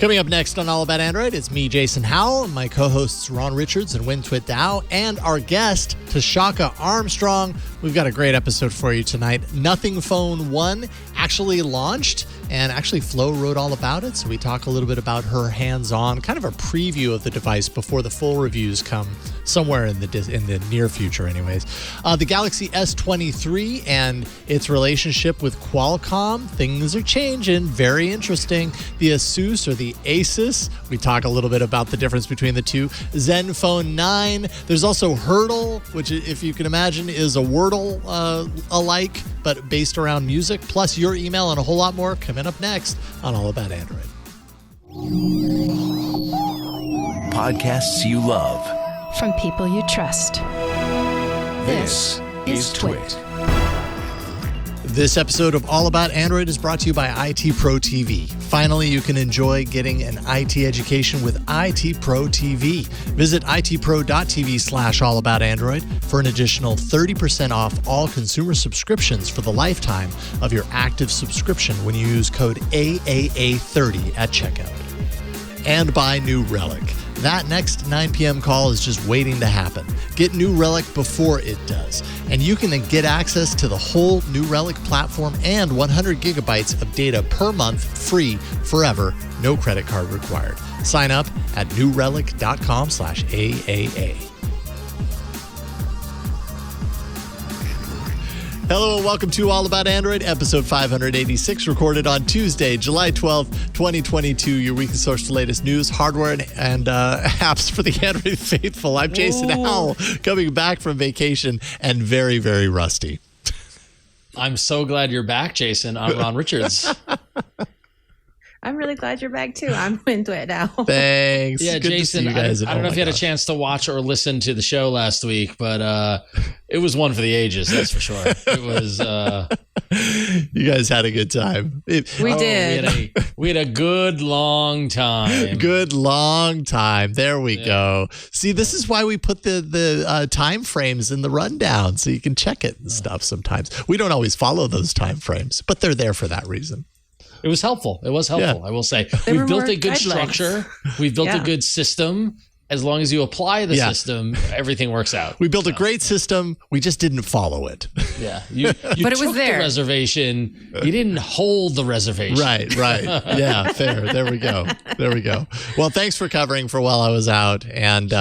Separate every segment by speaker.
Speaker 1: Coming up next on All About Android, it's me, Jason Howell, my co-hosts Ron Richards and Wintwit Dow, and our guest, Tashaka Armstrong. We've got a great episode for you tonight. Nothing Phone 1 actually launched, and actually Flo wrote all about it, so we talk a little bit about her hands-on, kind of a preview of the device before the full reviews come somewhere in the near future anyways. The Galaxy S23 and its relationship with Qualcomm. Things are changing. Very interesting. The Asus or the Asus. We talk a little bit about the difference between the two. Zenfone 9. There's also Heardle, which, if you can imagine, is a Wordle alike, but based around music, plus your email and a whole lot more coming up next on All About Android.
Speaker 2: Podcasts you love.
Speaker 3: From people you trust.
Speaker 2: This is Twit.
Speaker 1: This episode of All About Android is brought to you by IT Pro TV. Finally, you can enjoy getting an IT education with IT Pro TV. Visit itpro.tv/allaboutandroid for an additional 30% off all consumer subscriptions for the lifetime of your active subscription when you use code AAA30 at checkout. And by New Relic. That next 9 p.m. call is just waiting to happen. Get New Relic before it does. And you can get access to the whole New Relic platform and 100 gigabytes of data per month free forever. No credit card required. Sign up at newrelic.com/AAA. Hello and welcome to All About Android, episode 586, recorded on Tuesday, July 12th, 2022. Your weekly source for the latest news, hardware, and apps for the Android faithful. I'm Jason Howell, coming back from vacation and very, very rusty.
Speaker 4: I'm so glad you're back, Jason. I'm Ron Richards.
Speaker 5: I'm really glad you're back too. I'm into it now.
Speaker 1: Thanks.
Speaker 4: Yeah,
Speaker 1: good
Speaker 4: Jason,
Speaker 1: to see you guys.
Speaker 4: I don't know if you had a chance to watch or listen to the show last week, but it was one for the ages, that's for sure. It was.
Speaker 1: You guys had a good time.
Speaker 5: We did.
Speaker 4: We had a good long time.
Speaker 1: Good long time. There we go. See, this is why we put the time frames in the rundown so you can check it and stuff sometimes. We don't always follow those time frames, but they're there for that reason.
Speaker 4: It was helpful. I will say. We've built a good structure. We've built a good system. As long as you apply the system, everything works out.
Speaker 1: We built a great system. We just didn't follow it.
Speaker 4: Yeah. You
Speaker 5: but it was
Speaker 4: took
Speaker 5: there.
Speaker 4: The reservation. You didn't hold the reservation.
Speaker 1: Right. Yeah, fair. There we go. Well, thanks for covering for while I was out. And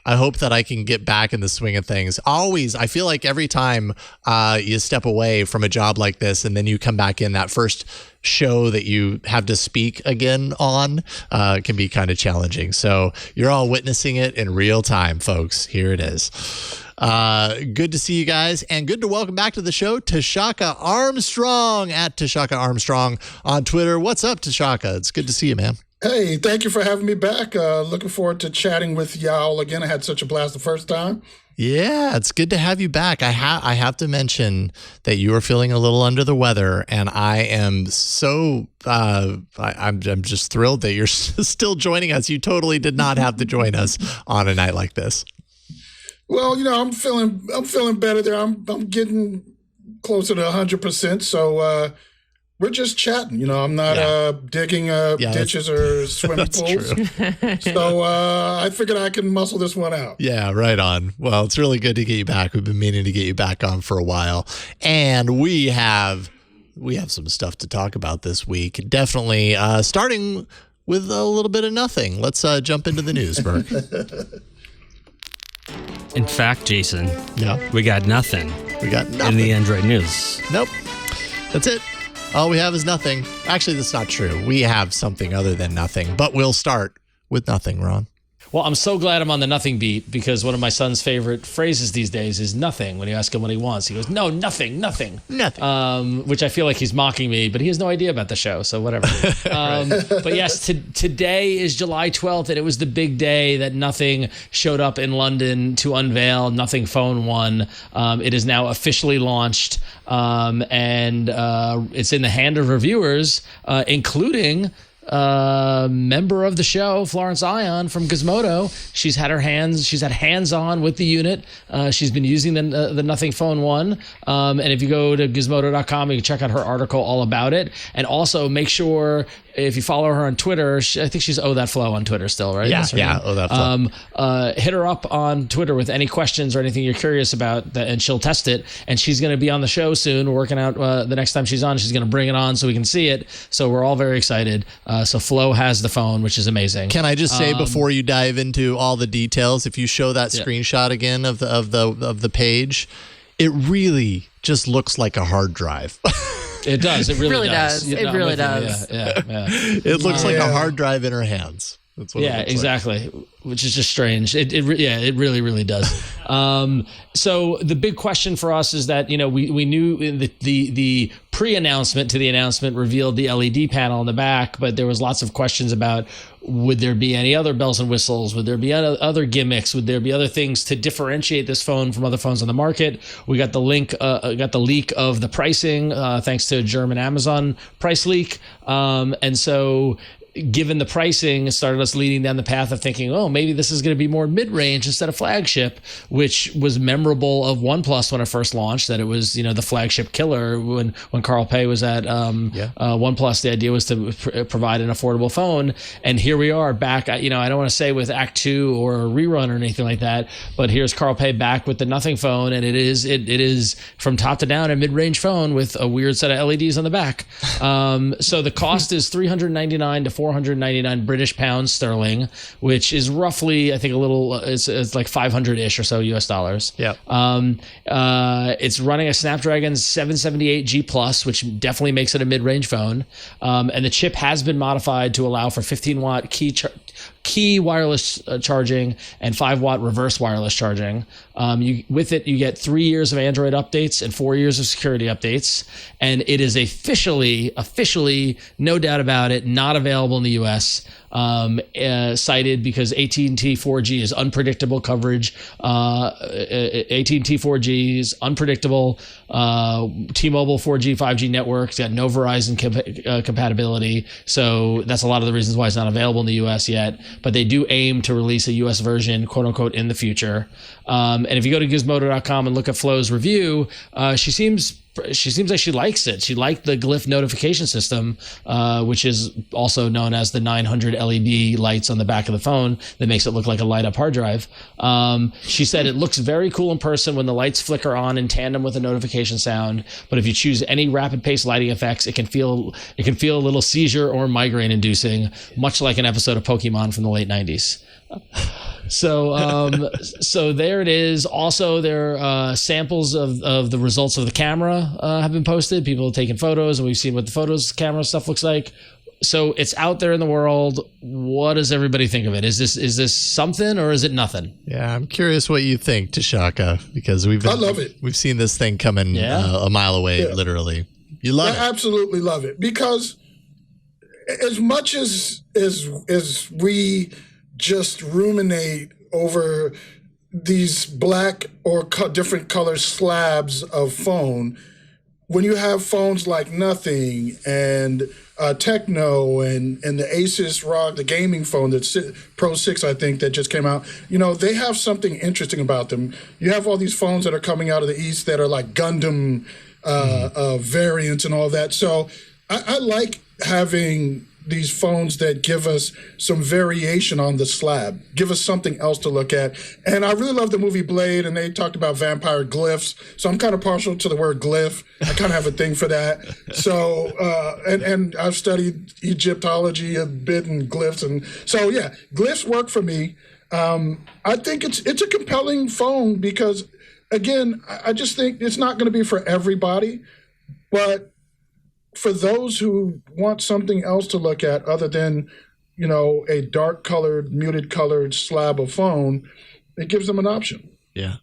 Speaker 1: I hope that I can get back in the swing of things. Always, I feel like every time you step away from a job like this and then you come back in, that first show that you have to speak again on can be kind of challenging. So you're all witnessing it in real time, folks. Here it is. Good to see you guys, and good to welcome back to the show Tashaka Armstrong at Tashaka Armstrong on Twitter. What's up, Tashaka? It's good to see you, man.
Speaker 6: Hey, thank you for having me back. Looking forward to chatting with y'all again. I had such a blast the first time.
Speaker 1: Yeah, it's good to have you back. I have to mention that you are feeling a little under the weather, and I am so I'm just thrilled that you're still joining us. You totally did not have to join us on a night like this.
Speaker 6: Well, I'm feeling better there. I'm getting closer to 100%. So we're just chatting. I'm not digging ditches or swimming pools. So I figured I can muscle this one out.
Speaker 1: Yeah, right on. Well, it's really good to get you back. We've been meaning to get you back on for a while, and we have some stuff to talk about this week. Definitely starting with a little bit of nothing. Let's jump into the news, Burke.
Speaker 7: In fact, Jason, we got nothing. In the Android news.
Speaker 1: Nope. That's it. All we have is nothing. Actually, that's not true. We have something other than nothing, but we'll start with nothing, Ron.
Speaker 4: Well, I'm so glad I'm on the nothing beat, because one of my son's favorite phrases these days is nothing. When you ask him what he wants, he goes, no, nothing. Which I feel like he's mocking me, but he has no idea about the show, so whatever. But yes, today is July 12th, and it was the big day that Nothing showed up in London to unveil Nothing Phone 1. It is now officially launched, and it's in the hand of reviewers, including member of the show, Florence Ion from Gizmodo. She's had hands-on with the unit. She's been using the Nothing Phone 1. And if you go to gizmodo.com, you can check out her article all about it. And also make sure if you follow her on Twitter, I think she's Oh That Flow on Twitter still, right?
Speaker 1: Yeah, Oh That Flow.
Speaker 4: Hit her up on Twitter with any questions or anything you're curious about, and she'll test it. And she's going to be on the show soon. We're working out the next time she's on. She's going to bring it on so we can see it. So we're all very excited. So Flo has the phone, which is amazing.
Speaker 1: Can I just say before you dive into all the details, if you show that screenshot again of the page, it really just looks like a hard drive.
Speaker 4: It does. It really does.
Speaker 5: It really does.
Speaker 4: Yeah.
Speaker 1: It looks like a hard drive in her hands. That's what it looks
Speaker 4: exactly. Like. Which is just strange. It really does. So the big question for us is that, we knew the pre-announcement to the announcement revealed the LED panel in the back, but there was lots of questions about, would there be any other bells and whistles? Would there be other gimmicks? Would there be other things to differentiate this phone from other phones on the market? We got the leak of the pricing, thanks to a German Amazon price leak. And so given the pricing, it started us leading down the path of thinking, oh, maybe this is going to be more mid-range instead of flagship, which was memorable of OnePlus when it first launched, that it was, the flagship killer. When Carl Pei was at OnePlus, the idea was to provide an affordable phone. And here we are back, I don't want to say with Act 2 or a rerun or anything like that, but here's Carl Pei back with the Nothing phone, and it is from top to down a mid-range phone with a weird set of LEDs on the back. So the cost is $399 to £499 British pounds sterling, which is roughly, I think, it's like 500-ish or so US dollars.
Speaker 1: Yeah.
Speaker 4: It's running a Snapdragon 778 G Plus, which definitely makes it a mid-range phone. And the chip has been modified to allow for 15-watt key wireless charging and 5-watt reverse wireless charging. With it, you get 3 years of Android updates and 4 years of security updates. And it is officially, no doubt about it, not available in the US. Cited because AT&T 4G is unpredictable coverage. AT&T 4G is unpredictable. T-Mobile 4G, 5G networks got no Verizon compatibility. So that's a lot of the reasons why it's not available in the US yet. But they do aim to release a US version, quote unquote, in the future. And if you go to gizmodo.com and look at Flo's review, she seems like she likes it. She liked the glyph notification system, which is also known as the 900 LED lights on the back of the phone that makes it look like a light up hard drive. She said it looks very cool in person when the lights flicker on in tandem with the notification sound. But if you choose any rapid pace lighting effects, it can feel a little seizure or migraine inducing, much like an episode of Pokemon from the late 90s. So there it is. Also, there are samples of the results of the camera have been posted. People have taken photos, and we've seen what the camera stuff looks like. So it's out there in the world. What does everybody think of it? Is this something or is it nothing?
Speaker 1: Yeah, I'm curious what you think, Tashaka, because I love it. We've seen this thing coming a mile away, literally. You love it.
Speaker 6: I absolutely love it, because as much as we just ruminate over these black or different color slabs of phone, when you have phones like Nothing and Techno and the Asus ROG, the gaming phone, that's Pro 6, I think, that just came out, they have something interesting about them. You have all these phones that are coming out of the East that are like Gundam variants and all that. So I like having these phones that give us some variation on the slab, give us something else to look at. And I really love the movie Blade, and they talked about vampire glyphs. So I'm kind of partial to the word glyph. I kind of have a thing for that. So, and I've studied Egyptology a bit and glyphs. And so, yeah, glyphs work for me. I think it's a compelling phone because, again, I just think it's not going to be for everybody, but for those who want something else to look at other than, a dark colored, muted colored slab of phone, it gives them an option.
Speaker 1: Yeah.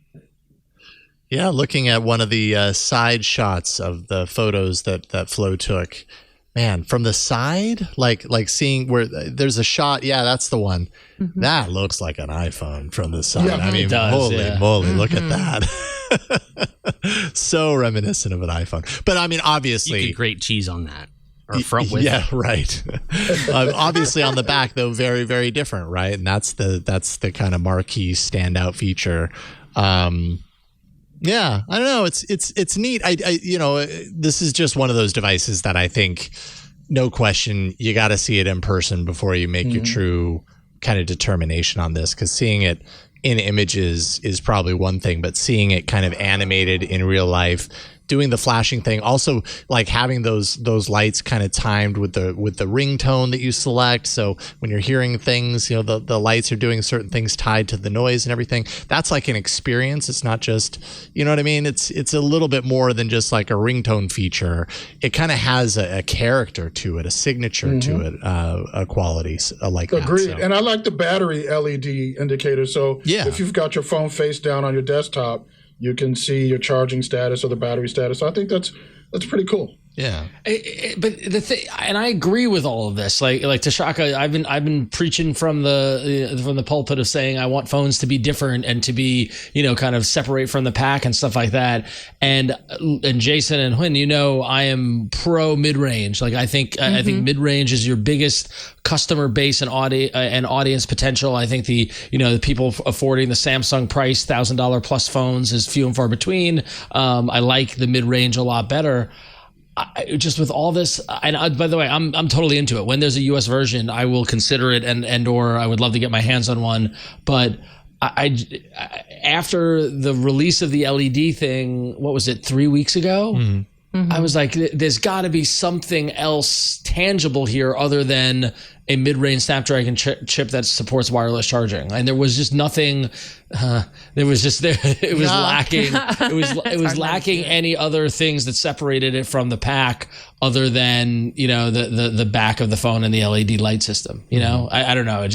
Speaker 1: Yeah. Looking at one of the side shots of the photos that Flo took, man, from the side, like seeing where there's a shot. Yeah, that's the one. Mm-hmm. That looks like an iPhone from the side. Yeah, I mean, holy moly, look at that. So reminiscent of an iPhone. But I mean, obviously,
Speaker 7: you could grate cheese on that, or front with.
Speaker 1: Yeah, right. Obviously, on the back though, very, very different, right? And that's the kind of marquee standout feature. Yeah, I don't know. It's neat. I this is just one of those devices that I think no question, you got to see it in person before you make your true kind of determination on this, because seeing it in images is probably one thing, but seeing it kind of animated in real life, doing the flashing thing, also like having those lights kind of timed with the ringtone that you select. So when you're hearing things, the lights are doing certain things tied to the noise and everything. That's like an experience. It's not just, you know what I mean? It's a little bit more than just like a ringtone feature. It kind of has a character to it, a signature to it, a quality like that.
Speaker 6: Agreed. So. And I like the battery LED indicator. So if you've got your phone face down on your desktop, you can see your charging status or the battery status. I think that's pretty cool.
Speaker 4: Yeah, but the thing, and I agree with all of this. Like Tashaka, I've been preaching from the pulpit of saying I want phones to be different and to be, kind of separate from the pack and stuff like that. And Jason and Huynh, I am pro mid range. Like I think mid range is your biggest customer base and audience potential. I think the people affording the Samsung price $1,000 plus phones is few and far between. I like the mid range a lot better. Just with all this, and by the way, I'm totally into it. When there's a US version, I will consider it, and or I would love to get my hands on one. But I after the release of the LED thing, what was it, 3 weeks ago? I was like, there's got to be something else tangible here other than a mid-range Snapdragon chip that supports wireless charging, and there was just nothing. It was lacking. It was lacking any other things that separated it from the pack, other than the back of the phone and the LED light system. I don't know.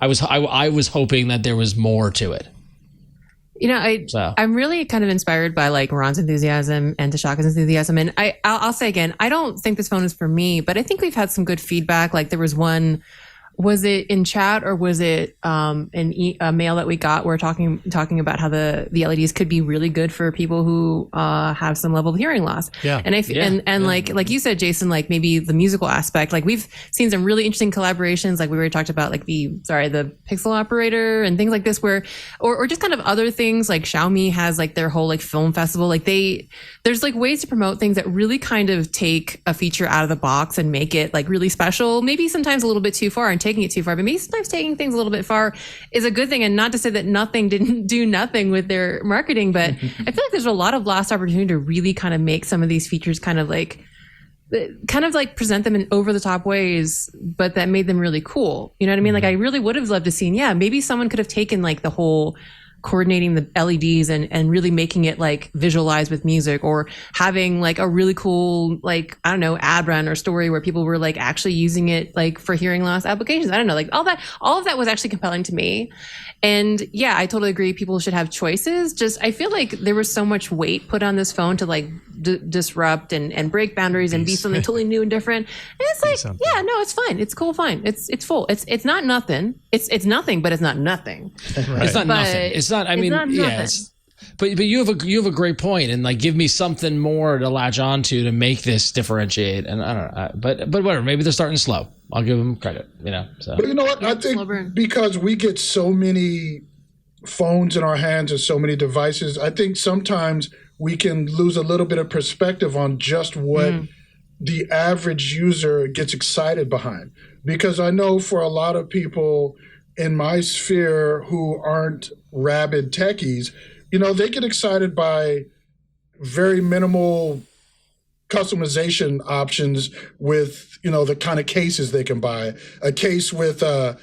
Speaker 4: I was hoping that there was more to it.
Speaker 5: I'm really kind of inspired by like Ron's enthusiasm and Tashaka's enthusiasm. And I'll say again, I don't think this phone is for me, but I think we've had some good feedback. Like there was one, was it in chat or was it a mail that we got? We're talking about how the LEDs could be really good for people who have some level of hearing loss. Yeah. And like you said, Jason, like maybe the musical aspect, like we've seen some really interesting collaborations. Like we already talked about like the Pixel operator and things like this or just kind of other things like Xiaomi has like their whole like film festival. Like there's like ways to promote things that really kind of take a feature out of the box and make it like really special, maybe sometimes a little bit too far and taking it too far, but maybe sometimes taking things a little bit far is a good thing. And not to say that nothing didn't do nothing with their marketing, but I feel like there's a lot of lost opportunity to really kind of make some of these features kind of like present them in over the top ways, but that made them really cool. You know what I mean? Like I really would have loved to see, maybe someone could have taken like the whole coordinating the LEDs and really making it like visualized with music, or having like a really cool, like, I don't know, ad run or story where people were like actually using it like for hearing loss applications. I don't know, like all of that was actually compelling to me. And I totally agree. People should have choices. Just, I feel like there was so much weight put on this phone to like disrupt and break boundaries and be something totally new and different. And it's like, no, it's fine. It's cool. Fine. It's full. It's not nothing. It's nothing, but it's not nothing.
Speaker 4: Right. It's not nothing. It's not, I mean, but you have a great point, and like give me something more to latch onto to make this differentiate. And I don't know, but whatever. Maybe they're starting slow. I'll give them credit. So.
Speaker 6: But you know what? I think because we get so many phones in our hands and so many devices, I think sometimes we can lose a little bit of perspective on just what the average user gets excited behind. Because I know for a lot of people in my sphere who aren't rabid techies, they get excited by very minimal customization options with, the kind of cases they can buy. A case with a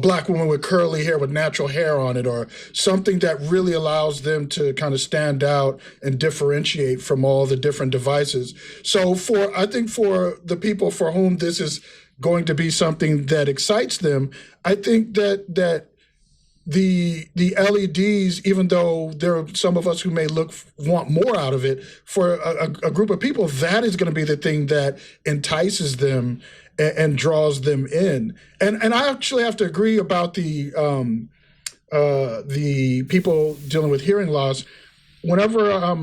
Speaker 6: black woman with curly hair with natural hair on it, or something that really allows them to kind of stand out and differentiate from all the different devices. So I think for the people for whom this is going to be something that excites them, I think that the LEDs, even though there are some of us who may want more out of it, for a group of people, that is going to be the thing that entices them and draws them in. And I actually have to agree about the people dealing with hearing loss. Whenever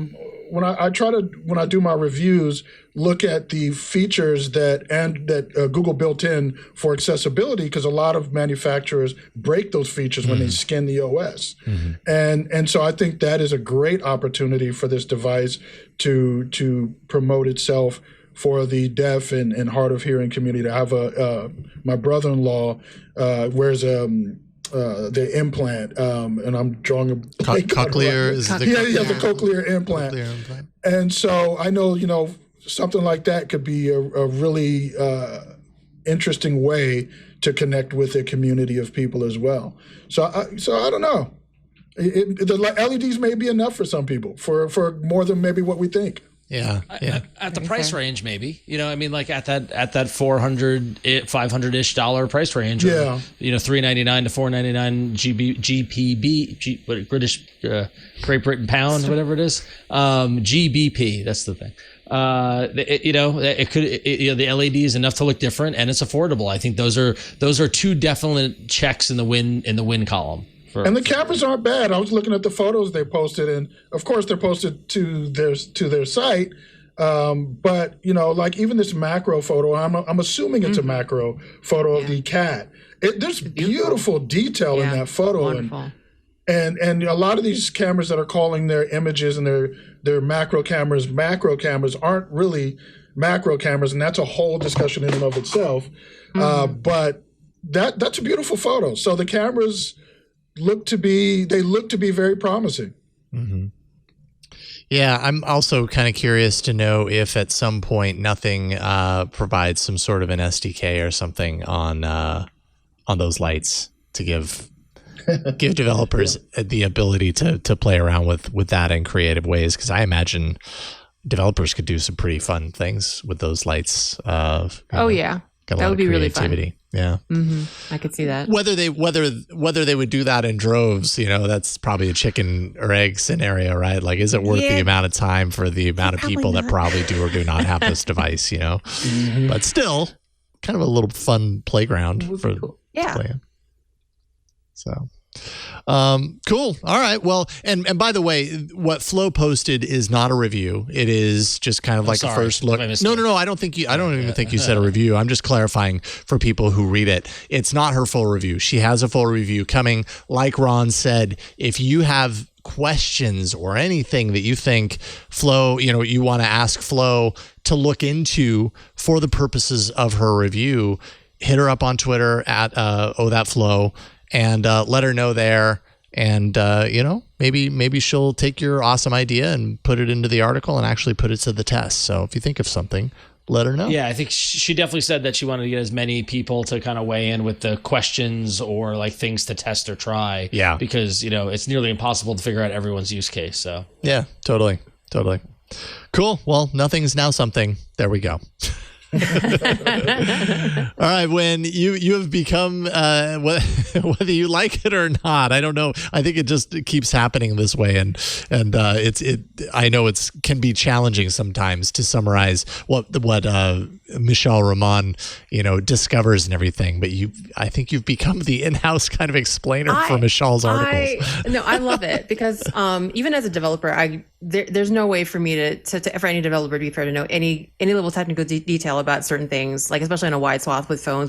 Speaker 6: when I do my reviews, look at the features that Google built in for accessibility, because a lot of manufacturers break those features when they skin the OS. And so I think that is a great opportunity for this device to promote itself for the deaf and hard of hearing community. I have my brother-in-law wears the implant, and I'm drawing a
Speaker 1: cochlear.
Speaker 6: He has a cochlear implant. And so I know, something like that could be a really interesting way to connect with a community of people as well. So I don't know. The LEDs may be enough for some people, for more than maybe what we think.
Speaker 1: Yeah.
Speaker 4: At the price range, maybe, like at that $400, $500-ish price range.
Speaker 6: Yeah.
Speaker 4: Or, $399 to $499 GBP, British, Great Britain pound, whatever it is. GBP, that's the thing. It could, the LED is enough to look different, and it's affordable. I think those are two definite checks in the win column.
Speaker 6: And the cameras aren't bad. I was looking at the photos they posted, and of course they're posted to their site. But like even this macro photo, I'm assuming it's a macro photo of the cat. There's beautiful detail in that photo, and a lot of these cameras that are calling their images and their macro cameras aren't really macro cameras, and that's a whole discussion in and of itself. But that's a beautiful photo. So the cameras look to be very promising.
Speaker 1: Mm-hmm. Yeah, I'm also kind of curious to know if at some point Nothing provides some sort of an SDK or something on those lights to give developers the ability to play around with that in creative ways, because I imagine developers could do some pretty fun things with those lights.
Speaker 5: Yeah. That would be really fun.
Speaker 1: Yeah.
Speaker 5: I could see that.
Speaker 1: Whether they would do that in droves, that's probably a chicken or egg scenario, right? Like, is it worth the amount of time for the amount of people that probably do or do not have this device, But still, kind of a little fun playground for playing. So, cool. All right. Well, and by the way, what Flo posted is not a review. It is just kind of like a first look. No. I don't even think you said a review. I'm just clarifying for people who read it. It's not her full review. She has a full review coming. Like Ron said, if you have questions or anything that you think Flo, you want to ask Flo to look into for the purposes of her review, hit her up on Twitter at thatflo. And let her know there, and maybe she'll take your awesome idea and put it into the article and actually put it to the test. So if you think of something, let her know.
Speaker 4: Yeah, I think she definitely said that she wanted to get as many people to kind of weigh in with the questions or like things to test or try.
Speaker 1: Yeah,
Speaker 4: because it's nearly impossible to figure out everyone's use case. So
Speaker 1: yeah, totally, cool. Well, Nothing's now something. There we go. All right, when you have become whether you like it or not, I don't know. I think it just keeps happening this way, and I know it can be challenging sometimes to summarize what Michelle Rahman discovers and everything. But I think you've become the in-house kind of explainer for Michelle's articles.
Speaker 5: I love it because even as a developer, there's no way for me for any developer to be fair to know any level of technical detail about certain things, like especially on a wide swath with phones.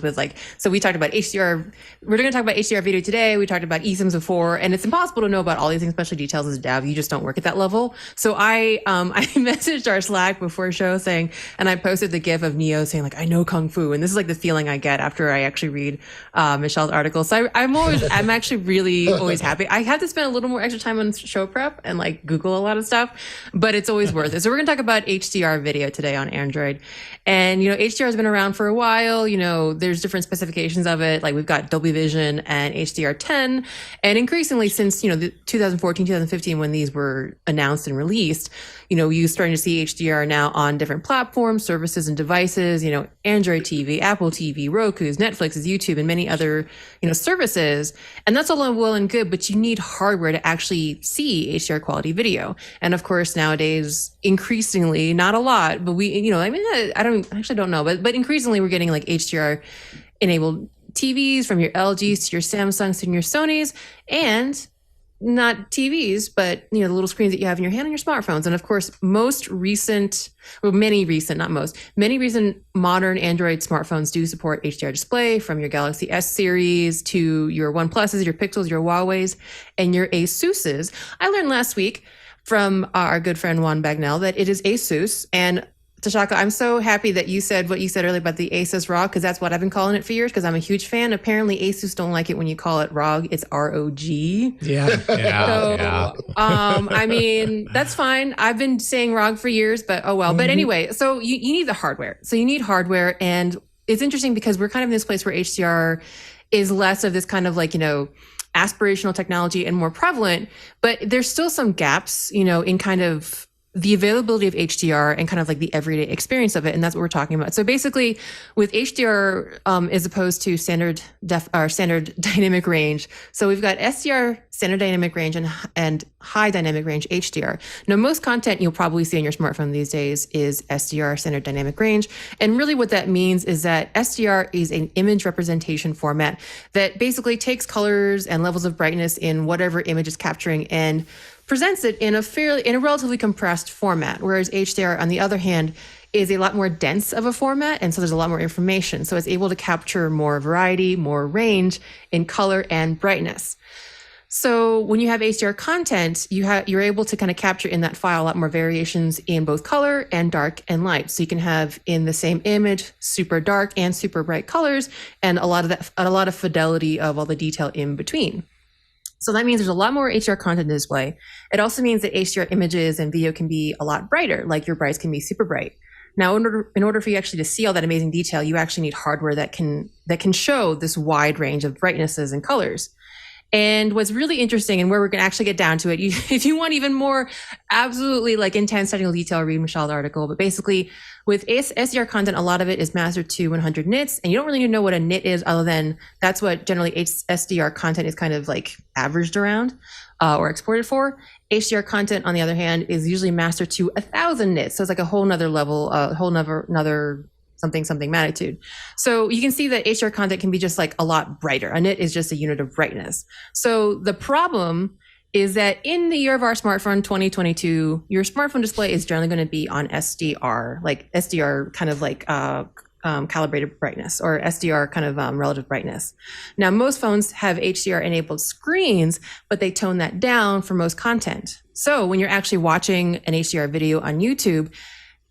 Speaker 5: So we talked about HDR. We're going to talk about HDR video today. We talked about eSIMs before, and it's impossible to know about all these things, especially details as a dev. You just don't work at that level. So I messaged our Slack before show saying, and I posted the GIF of Neo saying like, I know Kung Fu, and this is like the feeling I get after I actually read Michelle's article. So I'm actually really always happy. I have to spend a little more extra time on show prep and like Google a lot of stuff, but it's always worth it. So we're going to talk about HDR video today on Android. And, HDR has been around for a while. There's different specifications of it. Like we've got Dolby Vision and HDR10. And increasingly since, 2014, 2015, when these were announced and released, you're starting to see HDR now on different platforms, services, and devices, Android TV, Apple TV, Roku's, Netflix's, YouTube, and many other, services. And that's all well and good, but you need hardware to actually see HDR quality video. And of course, nowadays, increasingly, not a lot, but I don't know, but increasingly we're getting like HDR enabled TVs from your LGs to your Samsungs to your Sonys, and not TVs, but the little screens that you have in your hand on your smartphones. And of course, many recent modern Android smartphones do support HDR display, from your Galaxy S series to your OnePluses, your Pixels, your Huawei's, and your Asuses. I learned last week from our good friend Juan Bagnell that it is Asus, and Tashaka, I'm so happy that you said what you said earlier about the Asus ROG, because that's what I've been calling it for years, because I'm a huge fan. Apparently, Asus don't like it when you call it ROG. It's ROG. I mean, that's fine. I've been saying ROG for years, but oh well. Mm-hmm. But anyway, so you need the hardware. So you need hardware, and it's interesting because we're kind of in this place where HDR is less of this kind of like, aspirational technology and more prevalent, but there's still some gaps, in kind of the availability of HDR and kind of like the everyday experience of it. And that's what we're talking about. So basically with HDR, as opposed to standard dynamic range. So we've got SDR, standard dynamic range, and high dynamic range HDR. Now, most content you'll probably see on your smartphone these days is SDR, standard dynamic range. And really what that means is that SDR is an image representation format that basically takes colors and levels of brightness in whatever image is capturing and presents it in a relatively compressed format, whereas HDR, on the other hand, is a lot more dense of a format, and so there's a lot more information. So it's able to capture more variety, more range in color and brightness. So when you have HDR content, you're able to kind of capture in that file a lot more variations in both color and dark and light. So you can have in the same image super dark and super bright colors, and a lot of fidelity of all the detail in between. So that means there's a lot more HDR content to display. It also means that HDR images and video can be a lot brighter, like your brights can be super bright. Now, in order for you actually to see all that amazing detail, you actually need hardware that can show this wide range of brightnesses and colors. And what's really interesting, and where we're going to actually get down to it, if you want even more absolutely like intense technical detail, read Michelle's article. But basically, with SDR content, a lot of it is mastered to 100 nits, and you don't really even know what a nit is, other than that's what generally SDR content is kind of like averaged around or exported for. HDR content, on the other hand, is usually mastered to 1,000 nits, so it's like a whole nother level, a whole another something magnitude. So you can see that HDR content can be just like a lot brighter. A nit is just a unit of brightness. So the problem is that in the year of our smartphone, 2022, your smartphone display is generally going to be on SDR, like SDR kind of like calibrated brightness, or SDR kind of relative brightness. Now, most phones have HDR enabled screens, but they tone that down for most content. So when you're actually watching an HDR video on YouTube,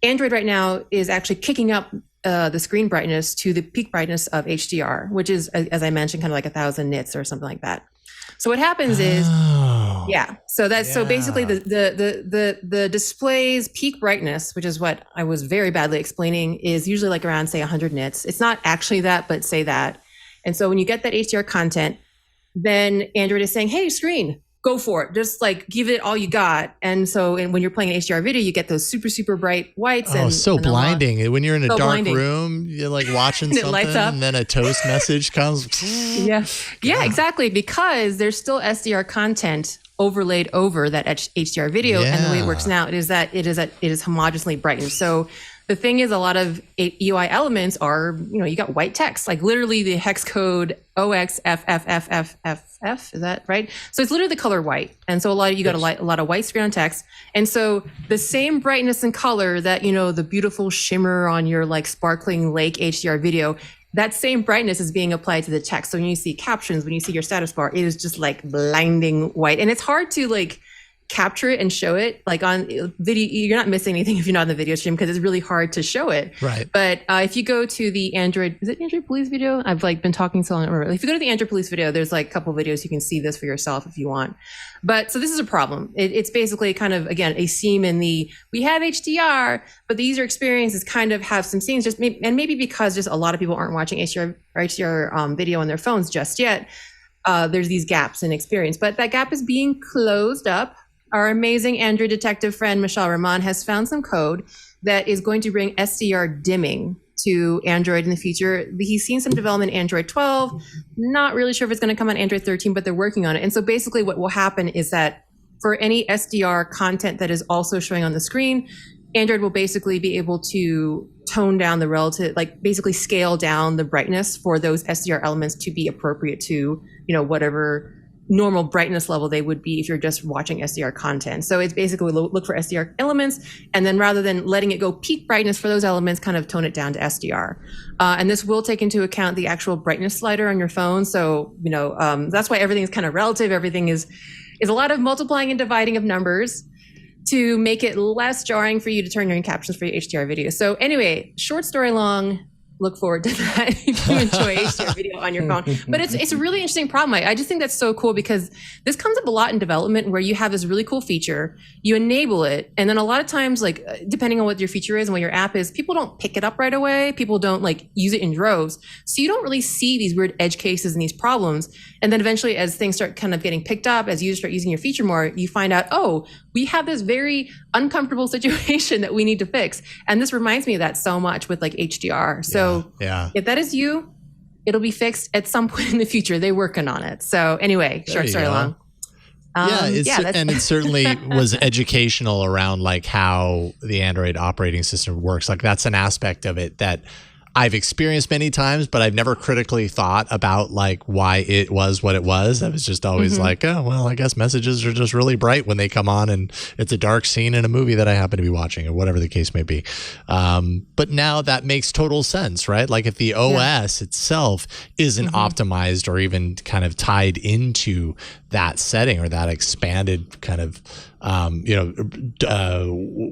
Speaker 5: Android right now is actually kicking up the screen brightness to the peak brightness of HDR, which is, as I mentioned, kind of like 1,000 nits or something like that. So what happens is, so basically the display's peak brightness, which is what I was very badly explaining, is usually like around, say, 100 nits. It's not actually that, but say that. And so when you get that HDR content, then Android is saying, hey, screen, go for it. Just like give it all you got. And so when you're playing an HDR video, you get those super, super bright whites.
Speaker 1: Oh, so blinding. When you're in a dark room, you're like watching something lights up, and then a toast message comes.
Speaker 5: Yeah, exactly. Because there's still SDR content overlaid over that HDR video. And the way it works now is that it is homogeneously brightened. So the thing is, a lot of UI elements are, you got white text, like literally the hex code OXFFFFF, is that right? So it's literally the color white. And so you got a lot of white screen on text. And so the same brightness and color that, the beautiful shimmer on your like sparkling lake HDR video, that same brightness is being applied to the text. So when you see captions, when you see your status bar, it is just like blinding white. And it's hard to like capture it and show it like on video. You're not missing anything if you're not in the video stream, because it's really hard to show it.
Speaker 1: Right.
Speaker 5: But if you go to the Android Police video, I've like been talking so long. If you go to the Android Police video, there's like a couple videos you can see this for yourself if you want. But so this is a problem. It's basically kind of, again, a seam in we have HDR, but the user experiences kind of have some seams, and maybe because just a lot of people aren't watching HDR video on their phones just yet. There's these gaps in experience, but that gap is being closed up. Our amazing Android detective friend, Michelle Rahman, has found some code that is going to bring SDR dimming to Android in the future. He's seen some development in Android 12. Not really sure if it's going to come on Android 13, but they're working on it. And so basically what will happen is that for any SDR content that is also showing on the screen, Android will basically be able to tone down the relative, like basically scale down the brightness for those SDR elements to be appropriate to, whatever normal brightness level they would be if you're just watching SDR content. So it's basically look for SDR elements, and then rather than letting it go peak brightness for those elements, kind of tone it down to SDR. And this will take into account the actual brightness slider on your phone. So, that's why everything is kind of relative. Everything is a lot of multiplying and dividing of numbers to make it less jarring for you to turn your captions for your HDR video. So anyway, short story long, look forward to that if you enjoy HDR video on your phone. But it's a really interesting problem. I just think that's so cool because this comes up a lot in development where you have this really cool feature, you enable it, and then a lot of times, like depending on what your feature is and what your app is, people don't pick it up right away. People don't like use it in droves. So you don't really see these weird edge cases and these problems. And then eventually as things start kind of getting picked up, as users start using your feature more, you find out, oh, we have this very uncomfortable situation that we need to fix. And this reminds me of that so much with like HDR. So if that is you, it'll be fixed at some point in the future. They're working on it. So anyway, short story long.
Speaker 1: And it certainly was educational around like how the Android operating system works. Like that's an aspect of it that I've experienced many times, but I've never critically thought about like why it was what it was. I was just always like, oh, well, I guess messages are just really bright when they come on and it's a dark scene in a movie that I happen to be watching or whatever the case may be. But now that makes total sense, right? Like if the OS itself isn't optimized or even kind of tied into that setting or that expanded kind of,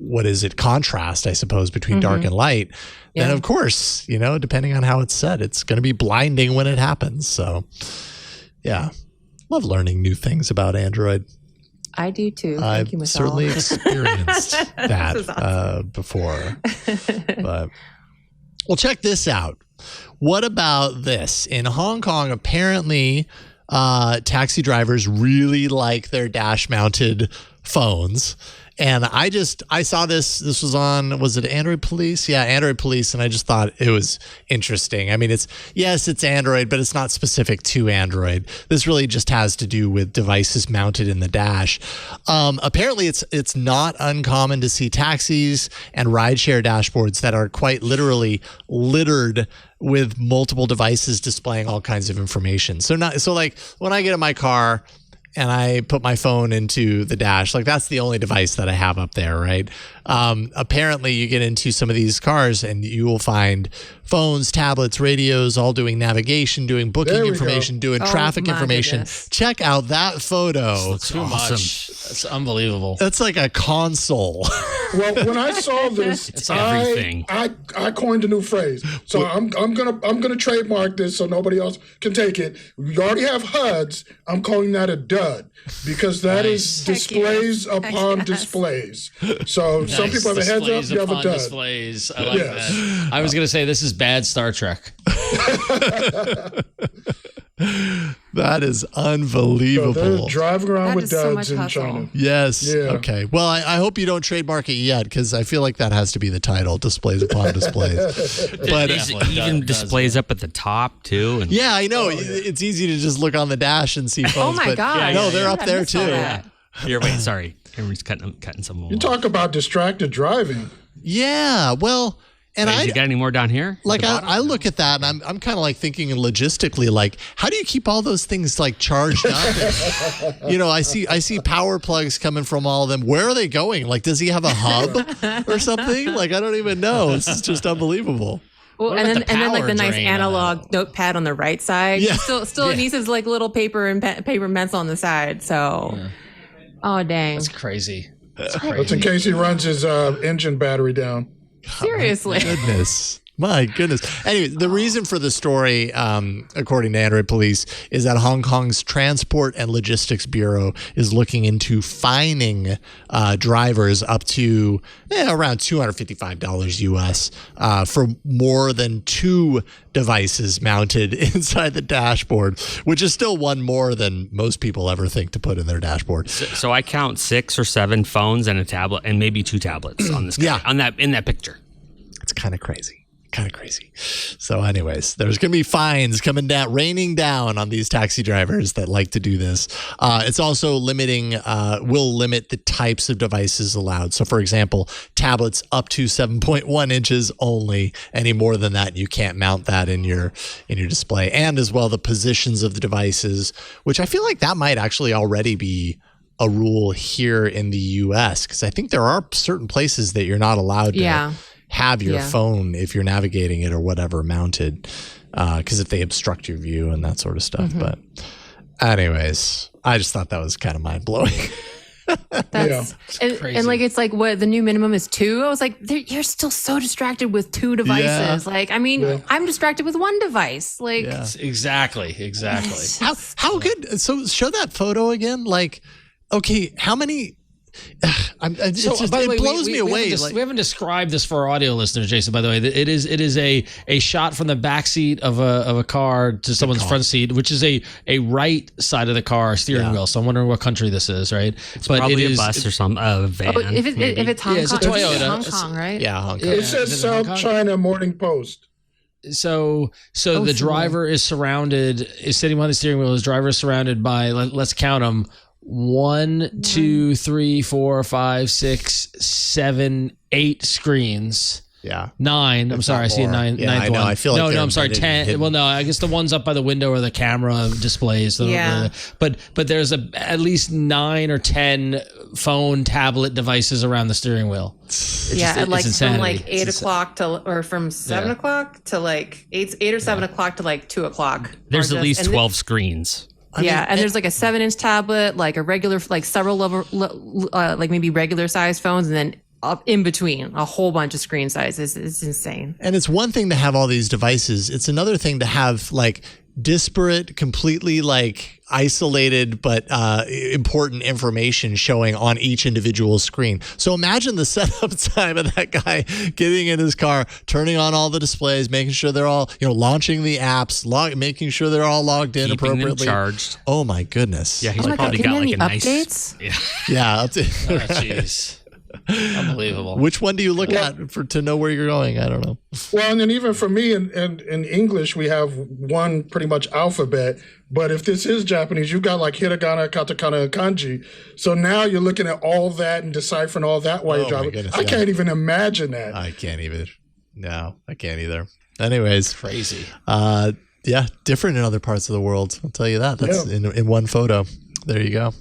Speaker 1: what is it? Contrast, I suppose, between dark and light. Then of course, depending on how it's set, it's going to be blinding when it happens. So yeah, love learning new things about Android.
Speaker 5: I do too.
Speaker 1: Thank you, Michelle. Certainly experienced that before. But well, check this out. What about this? In Hong Kong, apparently taxi drivers really like their dash-mounted phones. And I saw this was on, was it Android Police? Yeah, Android Police. And I just thought it was interesting. I mean, it's Android, but it's not specific to Android. This really just has to do with devices mounted in the dash. Apparently it's not uncommon to see taxis and rideshare dashboards that are quite literally littered with multiple devices displaying all kinds of information. So like when I get in my car and I put my phone into the dash, like that's the only device that I have up there, right? Apparently you get into some of these cars and you will find phones, tablets, radios, all doing navigation, doing booking information, doing traffic information. Goodness. Check out that photo.
Speaker 4: It's too much. It's unbelievable.
Speaker 1: That's like a console.
Speaker 6: Well, when I saw this,
Speaker 7: it's everything.
Speaker 6: I coined a new phrase. So I'm gonna trademark this so nobody else can take it. We already have HUDs. I'm calling that a dud because that is displays upon displays. So some people have a heads up, you have a dud.
Speaker 4: Displays. I like that. I was gonna say this is bad Star Trek.
Speaker 1: That is unbelievable.
Speaker 6: So they're driving around with duds in China.
Speaker 1: Yes. Yeah. Okay. Well, I hope you don't trademark it yet because I feel like that has to be the title, displays upon displays.
Speaker 7: But is it even displays up at the top too? And
Speaker 1: yeah, I know. It's easy to just look on the dash and see phones.
Speaker 5: Oh my God.
Speaker 1: No, they're up there too.
Speaker 7: Here, wait, sorry. Everyone's cutting some more.
Speaker 6: You talk about distracted driving.
Speaker 1: Yeah. Well, and
Speaker 7: you got any more down here?
Speaker 1: Like I look at that and I'm kind of like thinking logistically, like how do you keep all those things like charged up? I see power plugs coming from all of them. Where are they going? Like, does he have a hub or something? Like, I don't even know. This is just unbelievable.
Speaker 5: Well, and then like the nice analog notepad on the right side. Yeah. Still needs his like little paper and paper and pencil on the side. So, oh dang,
Speaker 4: that's crazy.
Speaker 6: That's in case he runs his engine battery down.
Speaker 5: Seriously.
Speaker 1: My goodness. Anyway, the reason for the story, according to Android Police, is that Hong Kong's Transport and Logistics Bureau is looking into fining drivers up to around $255 US for more than 2 devices mounted inside the dashboard, which is still one more than most people ever think to put in their dashboard.
Speaker 7: So I count 6 or 7 phones and a tablet and maybe 2 tablets on this guy, in that picture.
Speaker 1: It's kind of crazy. So anyways, there's going to be fines coming down, raining down on these taxi drivers that like to do this. It's also will limit the types of devices allowed. So for example, tablets up to 7.1 inches only. Any more than that, you can't mount that in your display. And as well, the positions of the devices, which I feel like that might actually already be a rule here in the US, because I think there are certain places that you're not allowed to have your phone, if you're navigating it or whatever, mounted, because if they obstruct your view and that sort of stuff. But anyways, I just thought that was kind of mind-blowing.
Speaker 5: That's and like it's like what the new minimum is 2. I was like, you're still so distracted with 2 devices. Yeah. Like, I mean, I'm distracted with 1 device. Like,
Speaker 4: exactly.
Speaker 1: How good? So show that photo again. Like, okay, how many? It blows me away.
Speaker 4: We haven't described this for our audio listeners, Jason. By the way, it is a shot from the back seat of a car to someone's front seat, which is a right side of the car steering wheel. So I'm wondering what country this is, right?
Speaker 7: It's probably a bus or some van.
Speaker 5: Oh, if it's Hong Kong,
Speaker 4: it's a Toyota.
Speaker 5: It's Hong Kong, right?
Speaker 1: Yeah, Hong Kong.
Speaker 6: It says South China Morning Post.
Speaker 4: So the driver is surrounded, is sitting behind the steering wheel. His driver is surrounded by, let's count them. 1, 2, 3, 4, 5, 6, 7, 8 screens.
Speaker 1: Yeah.
Speaker 4: 9. I'm sorry. I see a 9.
Speaker 1: Yeah, I know.
Speaker 4: One.
Speaker 1: I feel like
Speaker 4: no. I'm sorry. 10.
Speaker 1: Hidden.
Speaker 4: Well, no. I guess the one's up by the window or the camera displays. But there's at least 9 or 10 phone, tablet devices around the steering wheel.
Speaker 5: At like from like 8 o'clock to, or from 7 o'clock to like 8 or 7 o'clock to like 2 o'clock.
Speaker 7: There's at least 12 screens.
Speaker 5: I mean, and there's like a 7-inch tablet, like a regular, like several level, like maybe regular size phones, and then up in between a whole bunch of screen sizes. It's insane.
Speaker 1: And it's one thing to have all these devices. It's another thing to have like disparate, completely like isolated, but important information showing on each individual screen. So imagine the setup time of that guy getting in his car, turning on all the displays, making sure they're all, launching the apps, making sure they're all logged in appropriately.
Speaker 7: Them charged.
Speaker 1: Oh my goodness.
Speaker 7: Yeah, he's probably got like a nice
Speaker 5: updates.
Speaker 1: Yeah.
Speaker 4: Jeez. Unbelievable.
Speaker 1: Which one do you look at to know where you're going? I don't know.
Speaker 6: Well, and then even for me in English, we have one pretty much alphabet. But if this is Japanese, you've got like hiragana, katakana, and kanji. So now you're looking at all that and deciphering all that while you're driving.
Speaker 1: Goodness,
Speaker 6: I can't even imagine that.
Speaker 1: I can't even. No, I can't either. Anyways.
Speaker 4: Crazy.
Speaker 1: Different in other parts of the world. I'll tell you that. That's in one photo. There you go.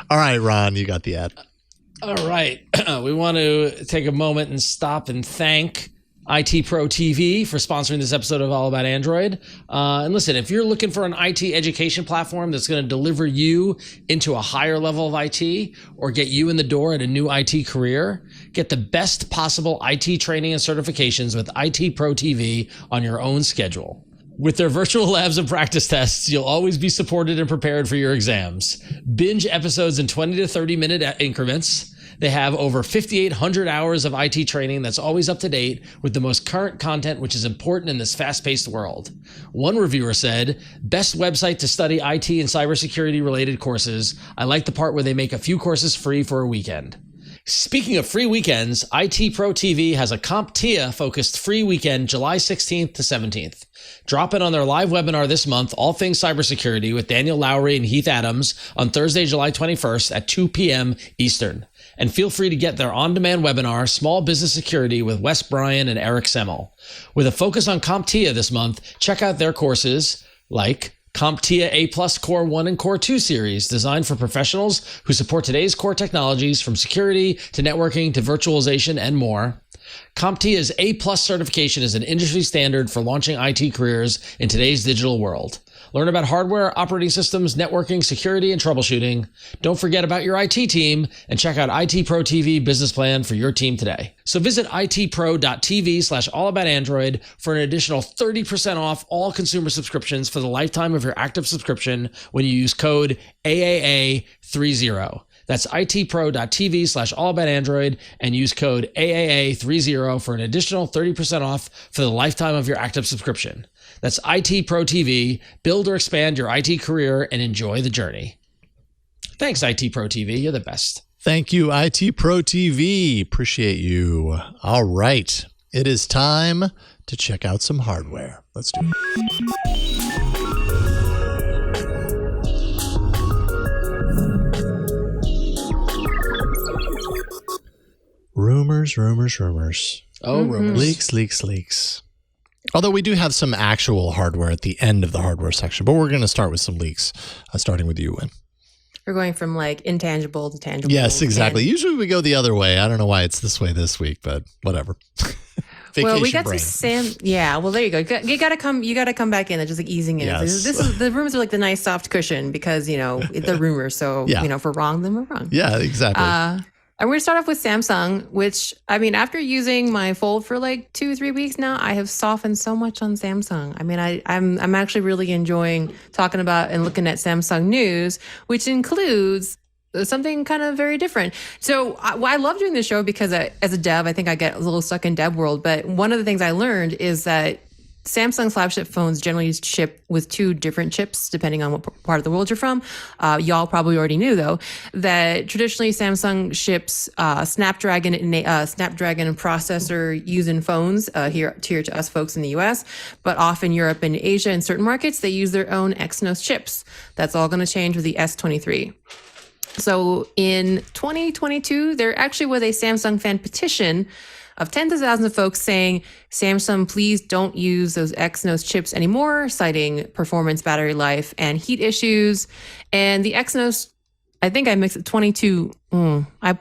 Speaker 1: All right, Ron, you got the ad.
Speaker 4: All right. We want to take a moment and stop and thank IT Pro TV for sponsoring this episode of All About Android. And listen, if you're looking for an IT education platform that's going to deliver you into a higher level of IT or get you in the door at a new IT career, get the best possible IT training and certifications with IT Pro TV on your own schedule. With their virtual labs and practice tests, you'll always be supported and prepared for your exams. Binge episodes in 20 to 30 minute increments. They have over 5,800 hours of IT training that's always up to date with the most current content, which is important in this fast-paced world. One reviewer said, "Best website to study IT and cybersecurity related courses. I like the part where they make a few courses free for a weekend." Speaking of free weekends, IT Pro TV has a CompTIA-focused free weekend July 16th to 17th. Drop in on their live webinar this month, All Things Cybersecurity, with Daniel Lowry and Heath Adams on Thursday, July 21st at 2 p.m. Eastern. And feel free to get their on-demand webinar, Small Business Security, with Wes Bryan and Eric Semmel. With a focus on CompTIA this month, check out their courses like CompTIA A+ Core 1 and Core 2 series, designed for professionals who support today's core technologies from security to networking to virtualization and more. CompTIA's A+ certification is an industry standard for launching IT careers in today's digital world. Learn about hardware, operating systems, networking, security, and troubleshooting. Don't forget about your IT team and check out IT Pro TV business plan for your team today. So visit itpro.tv/allaboutandroid for an additional 30% off all consumer subscriptions for the lifetime of your active subscription when you use code AAA30. That's itpro.tv/allaboutandroid and use code AAA30 for an additional 30% off for the lifetime of your active subscription. That's IT Pro TV. Build or expand your IT career and enjoy the journey. Thanks, IT Pro TV. You're the best.
Speaker 1: Thank you, IT Pro TV. Appreciate you. All right. It is time to check out some hardware. Let's do it. Rumors.
Speaker 4: Oh, rumors.
Speaker 1: Leaks. Although we do have some actual hardware at the end of the hardware section, but we're going to start with some leaks, starting with you, Win.
Speaker 5: We're going from like intangible to tangible.
Speaker 1: Yes, exactly. Usually we go the other way. I don't know why it's this way this week, but whatever. Vacation
Speaker 5: we got
Speaker 1: brain.
Speaker 5: some Yeah, well, there you go. You got to come back in and just like easing in.
Speaker 1: Yes.
Speaker 5: This is the rumors are like the nice soft cushion because they're rumors. So if we're wrong, then we're wrong.
Speaker 1: Yeah, exactly.
Speaker 5: And we're going to start off with Samsung, which, I mean, after using my Fold for like 2-3 weeks now, I have softened so much on Samsung. I mean, I'm actually really enjoying talking about and looking at Samsung news, which includes something kind of very different. So I love doing this show because as a dev, I think I get a little stuck in dev world. But one of the things I learned is that Samsung's flagship phones generally ship with 2 different chips, depending on what part of the world you're from. Y'all probably already knew, though, that traditionally Samsung ships Snapdragon processor using phones here to us folks in the US, but off in Europe and Asia and certain markets, they use their own Exynos chips. That's all going to change with the S23. So in 2022, there actually was a Samsung fan petition of tens of thousands of folks saying, Samsung, please don't use those Exynos chips anymore, citing performance, battery life, and heat issues. And the Exynos, I think I mixed it 22. I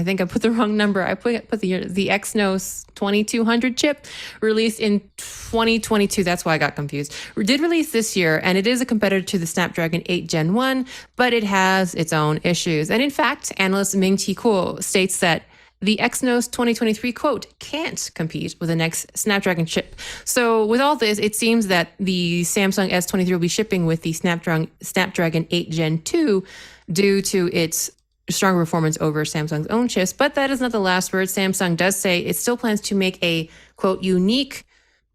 Speaker 5: think I put the wrong number. I put the Exynos 2200 chip released in 2022. That's why I got confused. We did release this year, and it is a competitor to the Snapdragon 8 Gen 1, but it has its own issues. And in fact, analyst Ming-Chi Kuo states that the Exynos 2023, quote, can't compete with the next Snapdragon chip. So with all this, it seems that the Samsung S23 will be shipping with the Snapdragon 8 Gen 2 due to its stronger performance over Samsung's own chips. But that is not the last word. Samsung does say it still plans to make a, quote, unique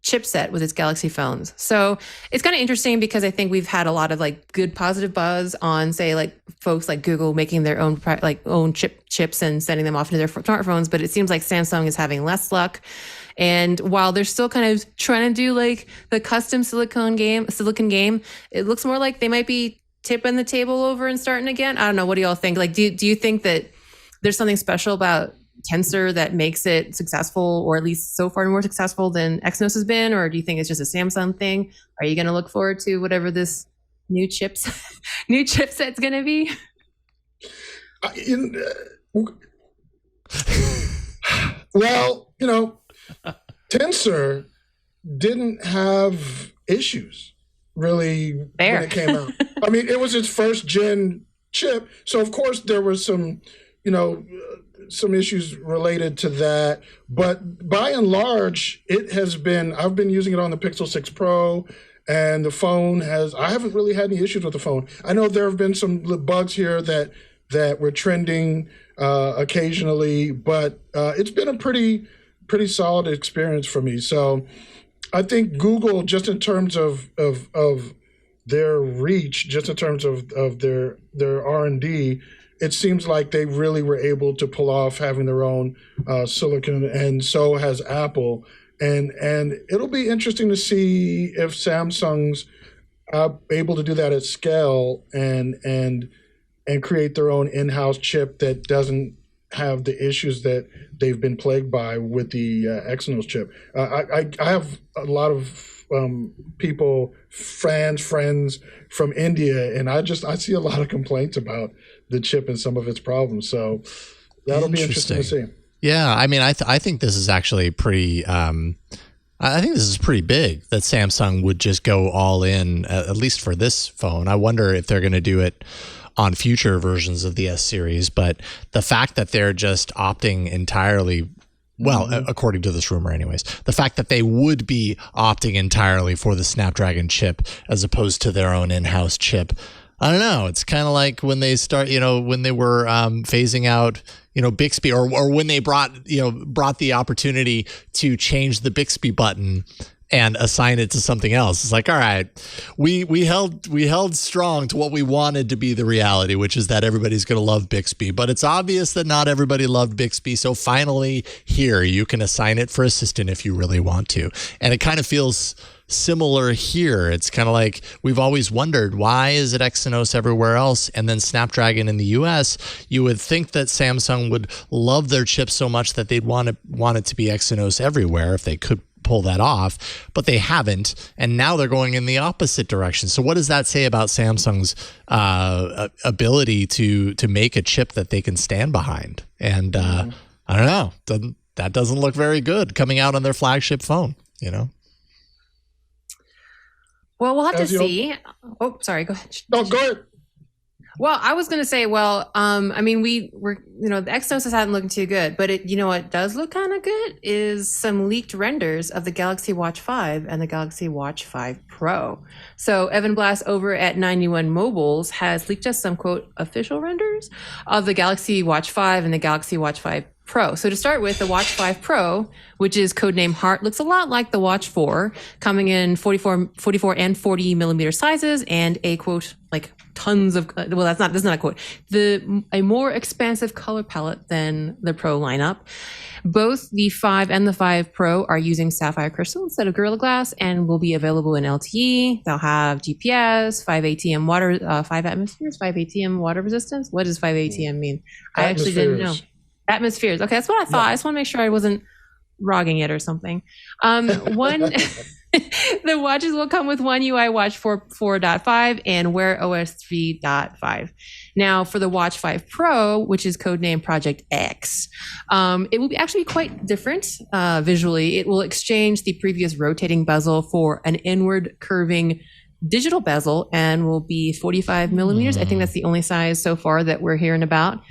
Speaker 5: chipset with its Galaxy phones. So it's kind of interesting because I think we've had a lot of like good positive buzz on, say, like folks like Google making their own chips and sending them off into their smartphones. But it seems like Samsung is having less luck. And while they're still kind of trying to do like the custom silicon game, it looks more like they might be tipping the table over and starting again. I don't know. What do y'all think? Like, do you think that there's something special about Tensor that makes it successful, or at least so far more successful than Exynos has been? Or do you think it's just a Samsung thing? Are you going to look forward to whatever this new chipset's going to be?
Speaker 6: Well, Tensor didn't have issues really when it came out. I mean, it was its first gen chip, so of course there was some, some issues related to that. But by and large, I've been using it on the Pixel 6 Pro, and the phone I haven't really had any issues with the phone. I know there have been some bugs here that were trending occasionally, but it's been a pretty solid experience for me. So I think Google, just in terms of their reach, just in terms of their R&D, it seems like they really were able to pull off having their own silicon, and so has Apple. And it'll be interesting to see if Samsung's able to do that at scale and create their own in-house chip that doesn't have the issues that they've been plagued by with the Exynos chip. I have a lot of friends from India, and I see a lot of complaints about the chip and some of its problems. So that'll be interesting to see.
Speaker 1: Yeah, I mean, I think this is actually pretty. I think this is pretty big that Samsung would just go all in, at least for this phone. I wonder if they're going to do it on future versions of the S series, but the fact that they're just opting entirely, according to this rumor anyways, the fact that they would be opting entirely for the Snapdragon chip as opposed to their own in-house chip, I don't know. It's kind of like when they when they were phasing out, Bixby, or when they brought the opportunity to change the Bixby button and assign it to something else. It's like, all right, we held strong to what we wanted to be the reality, which is that everybody's going to love Bixby. But it's obvious that not everybody loved Bixby. So finally, here, you can assign it for Assistant if you really want to. And it kind of feels similar here. It's kind of like we've always wondered, why is it Exynos everywhere else and then Snapdragon in the US? You would think that Samsung would love their chip so much that they'd want it to be Exynos everywhere if they could pull that off, but they haven't, and now they're going in the opposite direction. So what does that say about Samsung's ability to make a chip that they can stand behind? And I don't know. that doesn't look very good coming out on their flagship phone, you know?
Speaker 5: Well, we'll have to see. Oh, sorry. Go ahead.
Speaker 6: No, go ahead.
Speaker 5: Well, I was going to say, I mean, the Exynos hasn't looking too good, but what does look kind of good is some leaked renders of the Galaxy Watch 5 and the Galaxy Watch 5 Pro. So Evan Blass over at 91 Mobiles has leaked us some, quote, official renders of the Galaxy Watch 5 and the Galaxy Watch 5 Pro. So to start with, the Watch 5 Pro, which is codename Heart, looks a lot like the Watch 4, coming in 44 and 40 millimeter sizes and a, quote, like tons of, that's not a quote, a more expansive color palette than the Pro lineup. Both the 5 and the 5 Pro are using sapphire crystal instead of Gorilla Glass and will be available in LTE. They'll have GPS, 5 ATM water, 5 atmospheres, 5 ATM water resistance. What does 5 ATM mean? I actually didn't know. Atmospheres. Okay, that's what I thought. I just want to make sure I wasn't rogging it or something. The watches will come with One UI Watch 4.5 and Wear OS 3.5. Now, for the Watch 5 Pro, which is codenamed Project X, it will be actually quite different visually. It will exchange the previous rotating bezel for an inward curving digital bezel and will be 45 millimeters. I think that's the only size so far that we're hearing about.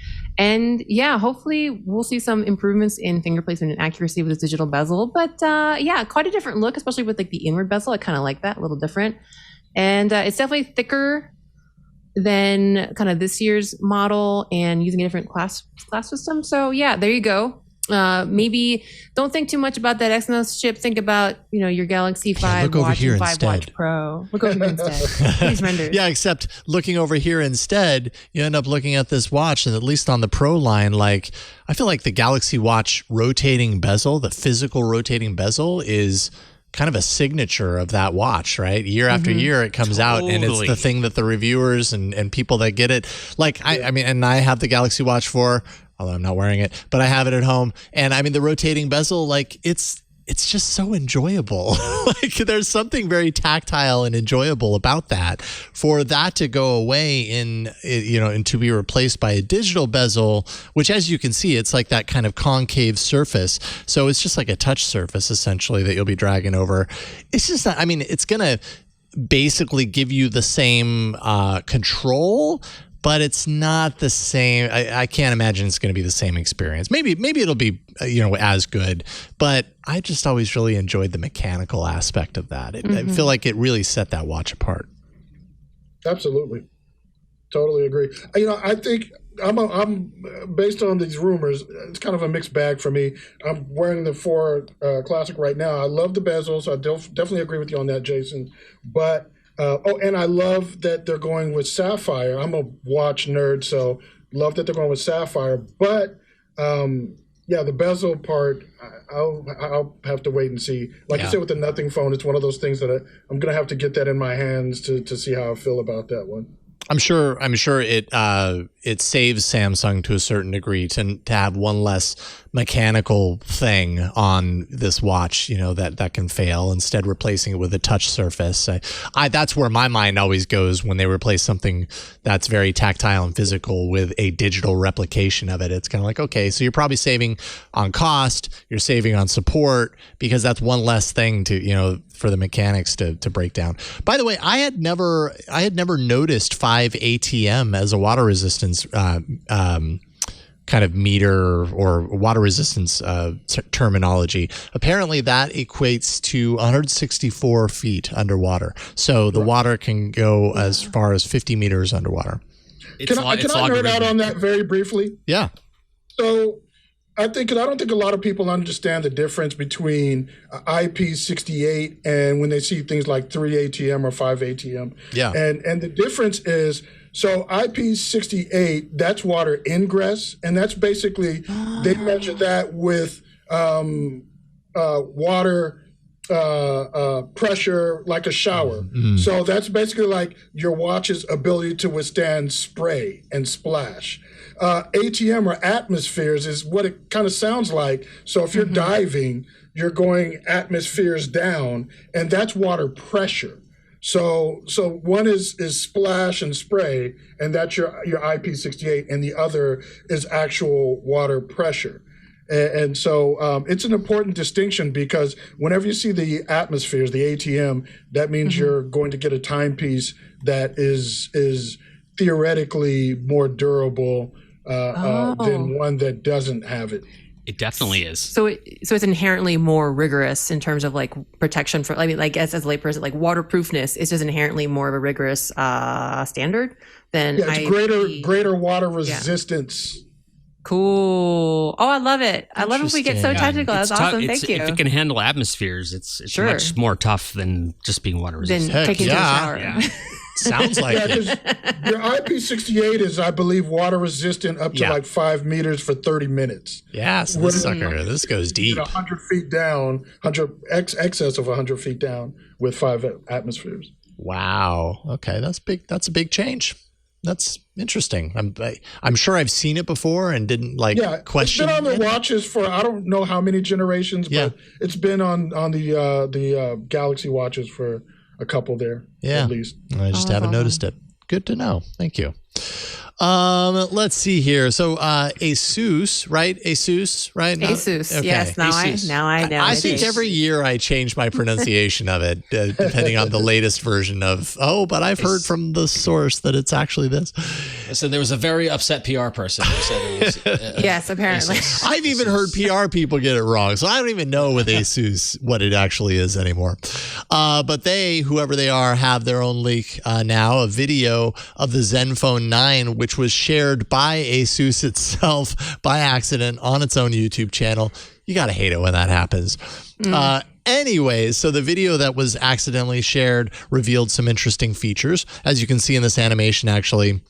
Speaker 5: And yeah, hopefully we'll see some improvements in finger placement and accuracy with this digital bezel. But yeah, quite a different look, especially with like the inward bezel. I kind of like that, a little different. And it's definitely thicker than kind of this year's model and using a different class system. So yeah, there you go. Maybe don't think too much about that Exynos chip. Think about, your Galaxy 5 Watch and 5 Watch Pro. Look over here instead. These renders.
Speaker 1: Yeah, except looking over here instead, you end up looking at this watch, and at least on the Pro line, like I feel like the Galaxy Watch rotating bezel, the physical rotating bezel, is kind of a signature of that watch, right? Year after year it comes out, and it's the thing that the reviewers and people that get it, like I mean, and I have the Galaxy Watch 4, although I'm not wearing it, but I have it at home. And I mean, the rotating bezel, like it's just so enjoyable. Like there's something very tactile and enjoyable about that. For that to go away and to be replaced by a digital bezel, which as you can see, it's like that kind of concave surface. So it's just like a touch surface essentially that you'll be dragging over. It's just, I mean, it's going to basically give you the same control, but it's not the same. I can't imagine it's going to be the same experience. Maybe it'll be as good, but I just always really enjoyed the mechanical aspect of that. I feel like it really set that watch apart.
Speaker 6: Absolutely, totally agree. I think I'm based on these rumors. It's kind of a mixed bag for me. I'm wearing the 4 Classic right now. I love the bezel, so I definitely agree with you on that, Jason. But and I love that they're going with sapphire. I'm a watch nerd, so love that they're going with sapphire. But yeah, the bezel part, I'll have to wait and see. Like you said with the Nothing phone, it's one of those things that I'm going to have to get that in my hands to see how I feel about that one.
Speaker 1: I'm sure it saves Samsung to a certain degree to have one less mechanical thing on this watch, that can fail, instead replacing it with a touch surface. That's where my mind always goes when they replace something that's very tactile and physical with a digital replication of it. It's kind of like, okay, so you're probably saving on cost, you're saving on support, because that's one less thing to, for the mechanics to break down. By the way, I had never noticed 5 ATM as a water resistance kind of meter or water resistance terminology. Apparently that equates to 164 feet underwater. So the water can go as far as 50 meters underwater.
Speaker 6: Can I nerd out on that very briefly?
Speaker 1: Yeah.
Speaker 6: So I don't think a lot of people understand the difference between IP68 and when they see things like 3 ATM or 5 ATM.
Speaker 1: Yeah.
Speaker 6: And the difference is, so IP68, that's water ingress, and that's basically, they measure that with water pressure like a shower. So that's basically like your watch's ability to withstand spray and splash. ATM or atmospheres is what it kind of sounds like. So if you're diving, you're going atmospheres down, and that's water pressure. So one is splash and spray, and that's your IP68, and the other is actual water pressure. And so it's an important distinction, because whenever you see the atmospheres, the ATM, that means you're going to get a timepiece that is theoretically more durable than one that doesn't have it.
Speaker 7: It definitely is.
Speaker 5: So it's inherently more rigorous in terms of like protection for, I mean, like as a layperson, like waterproofness is just inherently more of a rigorous standard than
Speaker 6: it's greater water resistance.
Speaker 5: Yeah. Cool. Oh, I love it. I love if we get so technical. That's awesome. Thank you.
Speaker 7: If it can handle atmospheres, it's much more tough than just being water resistant.
Speaker 5: Than taking to the shower.
Speaker 7: Yeah.
Speaker 1: Sounds like it.
Speaker 6: Your IP68 is, I believe, water resistant up to like 5 meters for 30 minutes.
Speaker 1: Yeah, so this goes deep.
Speaker 6: 100 feet down, excess of 100 feet down with 5 atmospheres.
Speaker 1: Wow. Okay, that's big. That's a big change. That's interesting. I'm sure I've seen it before and didn't question.
Speaker 6: It's been on the watches for I don't know how many generations, but it's been on the Galaxy watches for a couple there, at least.
Speaker 1: I just haven't noticed it. Good to know. Thank you. Let's see here. So Asus, right? Asus, right?
Speaker 5: Asus.
Speaker 1: Okay.
Speaker 5: Yes. Now I know.
Speaker 1: I think every year I change my pronunciation of it, depending on the latest version of. Oh, but I've heard from the source that it's actually this.
Speaker 4: So there was a very upset PR person who said it was.
Speaker 5: Yes, apparently.
Speaker 4: Asus.
Speaker 1: I've even heard PR people get it wrong, so I don't even know with Asus what it actually is anymore. But whoever they are, have their own leak now, a video of the Zenfone 9, which was shared by Asus itself by accident on its own YouTube channel. You got to hate it when that happens. Anyways, so the video that was accidentally shared revealed some interesting features. As you can see in this animation, actually,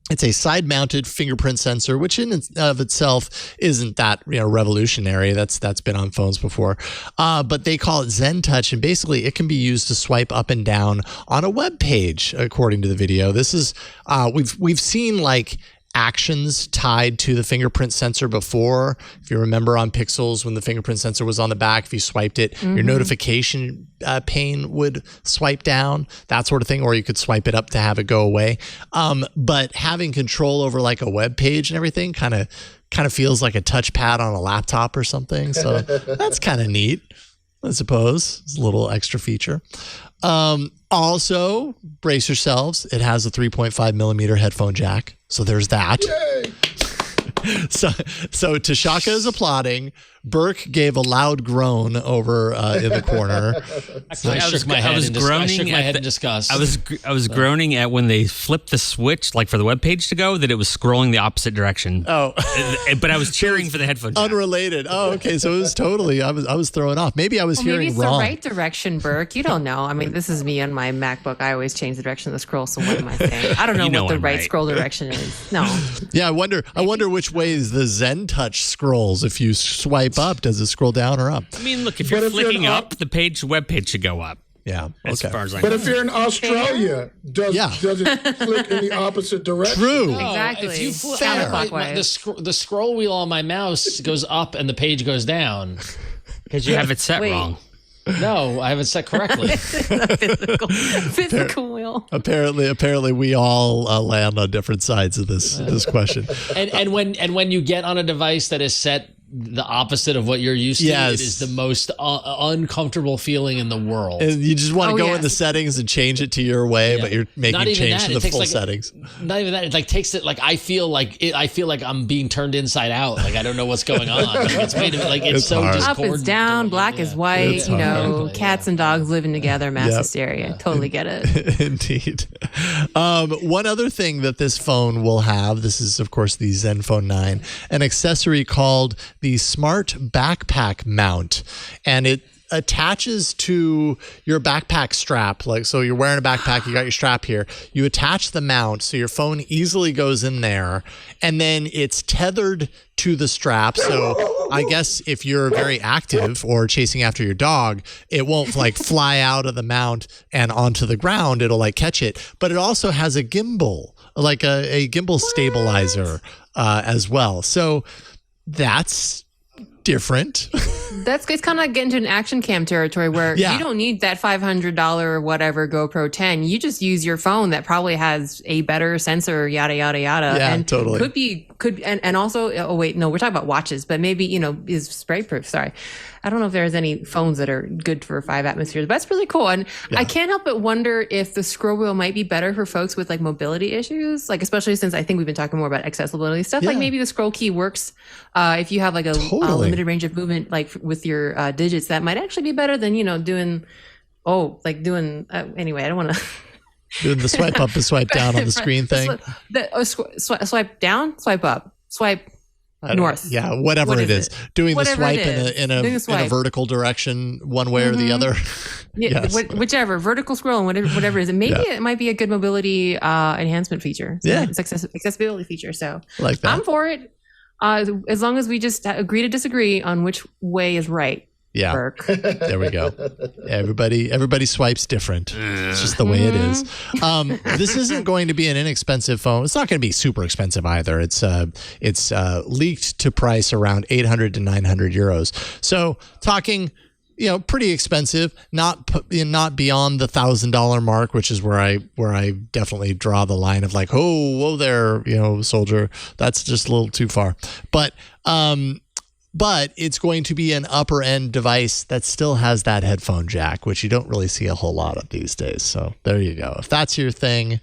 Speaker 1: it's a side-mounted fingerprint sensor, which in and of itself isn't that revolutionary. That's been on phones before, but they call it Zen Touch, and basically it can be used to swipe up and down on a web page. According to the video, this is we've seen like actions tied to the fingerprint sensor before. If you remember on Pixels, when the fingerprint sensor was on the back, if you swiped it, your notification pane would swipe down, that sort of thing, or you could swipe it up to have it go away. But having control over like a web page and everything kind of feels like a touchpad on a laptop or something. So that's kind of neat, I suppose. It's a little extra feature. Also, brace yourselves. It has a 3.5 millimeter headphone jack. So there's that.
Speaker 6: Yay!
Speaker 1: So Tashaka is applauding. Burke gave a loud groan over in the corner.
Speaker 4: I shook my head in disgust.
Speaker 7: I was groaning at when they flipped the switch, like for the web page to go, that it was scrolling the opposite direction.
Speaker 1: Oh,
Speaker 7: but I was cheering for the headphone jack.
Speaker 1: Unrelated. Oh, okay. So it was totally. I was thrown off. Maybe I was hearing
Speaker 5: maybe it's
Speaker 1: wrong.
Speaker 5: the right direction, Burke. You don't know. I mean, this is me on my MacBook. I always change the direction of the scroll. So what am I saying? I don't know what the right scroll direction is. No.
Speaker 1: Yeah, I wonder which way is the Zen Touch scrolls. If you swipe up, does it scroll down or up?
Speaker 7: I mean, look, if you're flicking up, the web page should go up.
Speaker 1: Yeah,
Speaker 7: as far as I know.
Speaker 6: But if you're in Australia, does it flick in the opposite direction?
Speaker 1: True.
Speaker 4: No,
Speaker 5: Exactly.
Speaker 4: If you flip the scroll wheel on my mouse goes up and the page goes down.
Speaker 7: Because you have it set wrong.
Speaker 4: No, I have it set correctly.
Speaker 5: Physical wheel.
Speaker 1: Apparently, we all land on different sides of this question.
Speaker 4: And when you get on a device that is set the opposite of what you're used to, it is the most uncomfortable feeling in the world.
Speaker 1: And you just want to go in the settings and change it to your way, but you're making change to the full settings.
Speaker 4: Not even that. It like takes it like I feel like I'm being turned inside out. Like I don't know what's going on. Like, it's made of, like it's so
Speaker 1: hard.
Speaker 5: Up is down, black is white. Cats and dogs living together, mass hysteria. Totally get it.
Speaker 1: Indeed. One other thing that this phone will have, this is of course the Zenfone 9, an accessory called the Smart Backpack Mount, and it attaches to your backpack strap. Like, so you're wearing a backpack, you got your strap here, you attach the mount so your phone easily goes in there, and then it's tethered to the strap. So I guess if you're very active or chasing after your dog, it won't like fly out of the mount and onto the ground. It'll like catch it, but it also has a gimbal, like a gimbal stabilizer as well. So that's different.
Speaker 5: It's kind of like getting to an action cam territory where you don't need that $500 or whatever GoPro 10. You just use your phone that probably has a better sensor, yada, yada, yada.
Speaker 1: Yeah,
Speaker 5: and
Speaker 1: totally.
Speaker 5: could be could and also we're talking about watches, but maybe is spray proof. Sorry, I don't know if there's any phones that are good for 5 atmospheres, but that's really cool. And I can't help but wonder if the scroll wheel might be better for folks with like mobility issues, like especially since I think we've been talking more about accessibility stuff. Like maybe the scroll key works if you have like a limited range of movement, like with your digits. That might actually be better than doing anyway. I don't want to.
Speaker 1: Doing the swipe up and swipe down on the screen thing.
Speaker 5: Swipe down, swipe up, swipe north.
Speaker 1: Yeah, whatever it is. Doing the swipe in a vertical direction, one way or the other.
Speaker 5: Yes. Whichever, vertical scroll and whatever it is. And maybe it might be a good mobility enhancement feature. So it's accessibility feature. So
Speaker 1: like that.
Speaker 5: I'm for it. As long as we just agree to disagree on which way is right.
Speaker 1: Yeah,
Speaker 5: Burke.
Speaker 1: There we go. Everybody swipes different. It's just the way it is. This isn't going to be an inexpensive phone. It's not going to be super expensive either. It's leaked to price around 800 to 900 euros. So talking, pretty expensive. Not beyond the $1,000 mark, which is where I definitely draw the line of like, whoa there, soldier. That's just a little too far. But it's going to be an upper end device that still has that headphone jack, which you don't really see a whole lot of these days. So there you go. If that's your thing,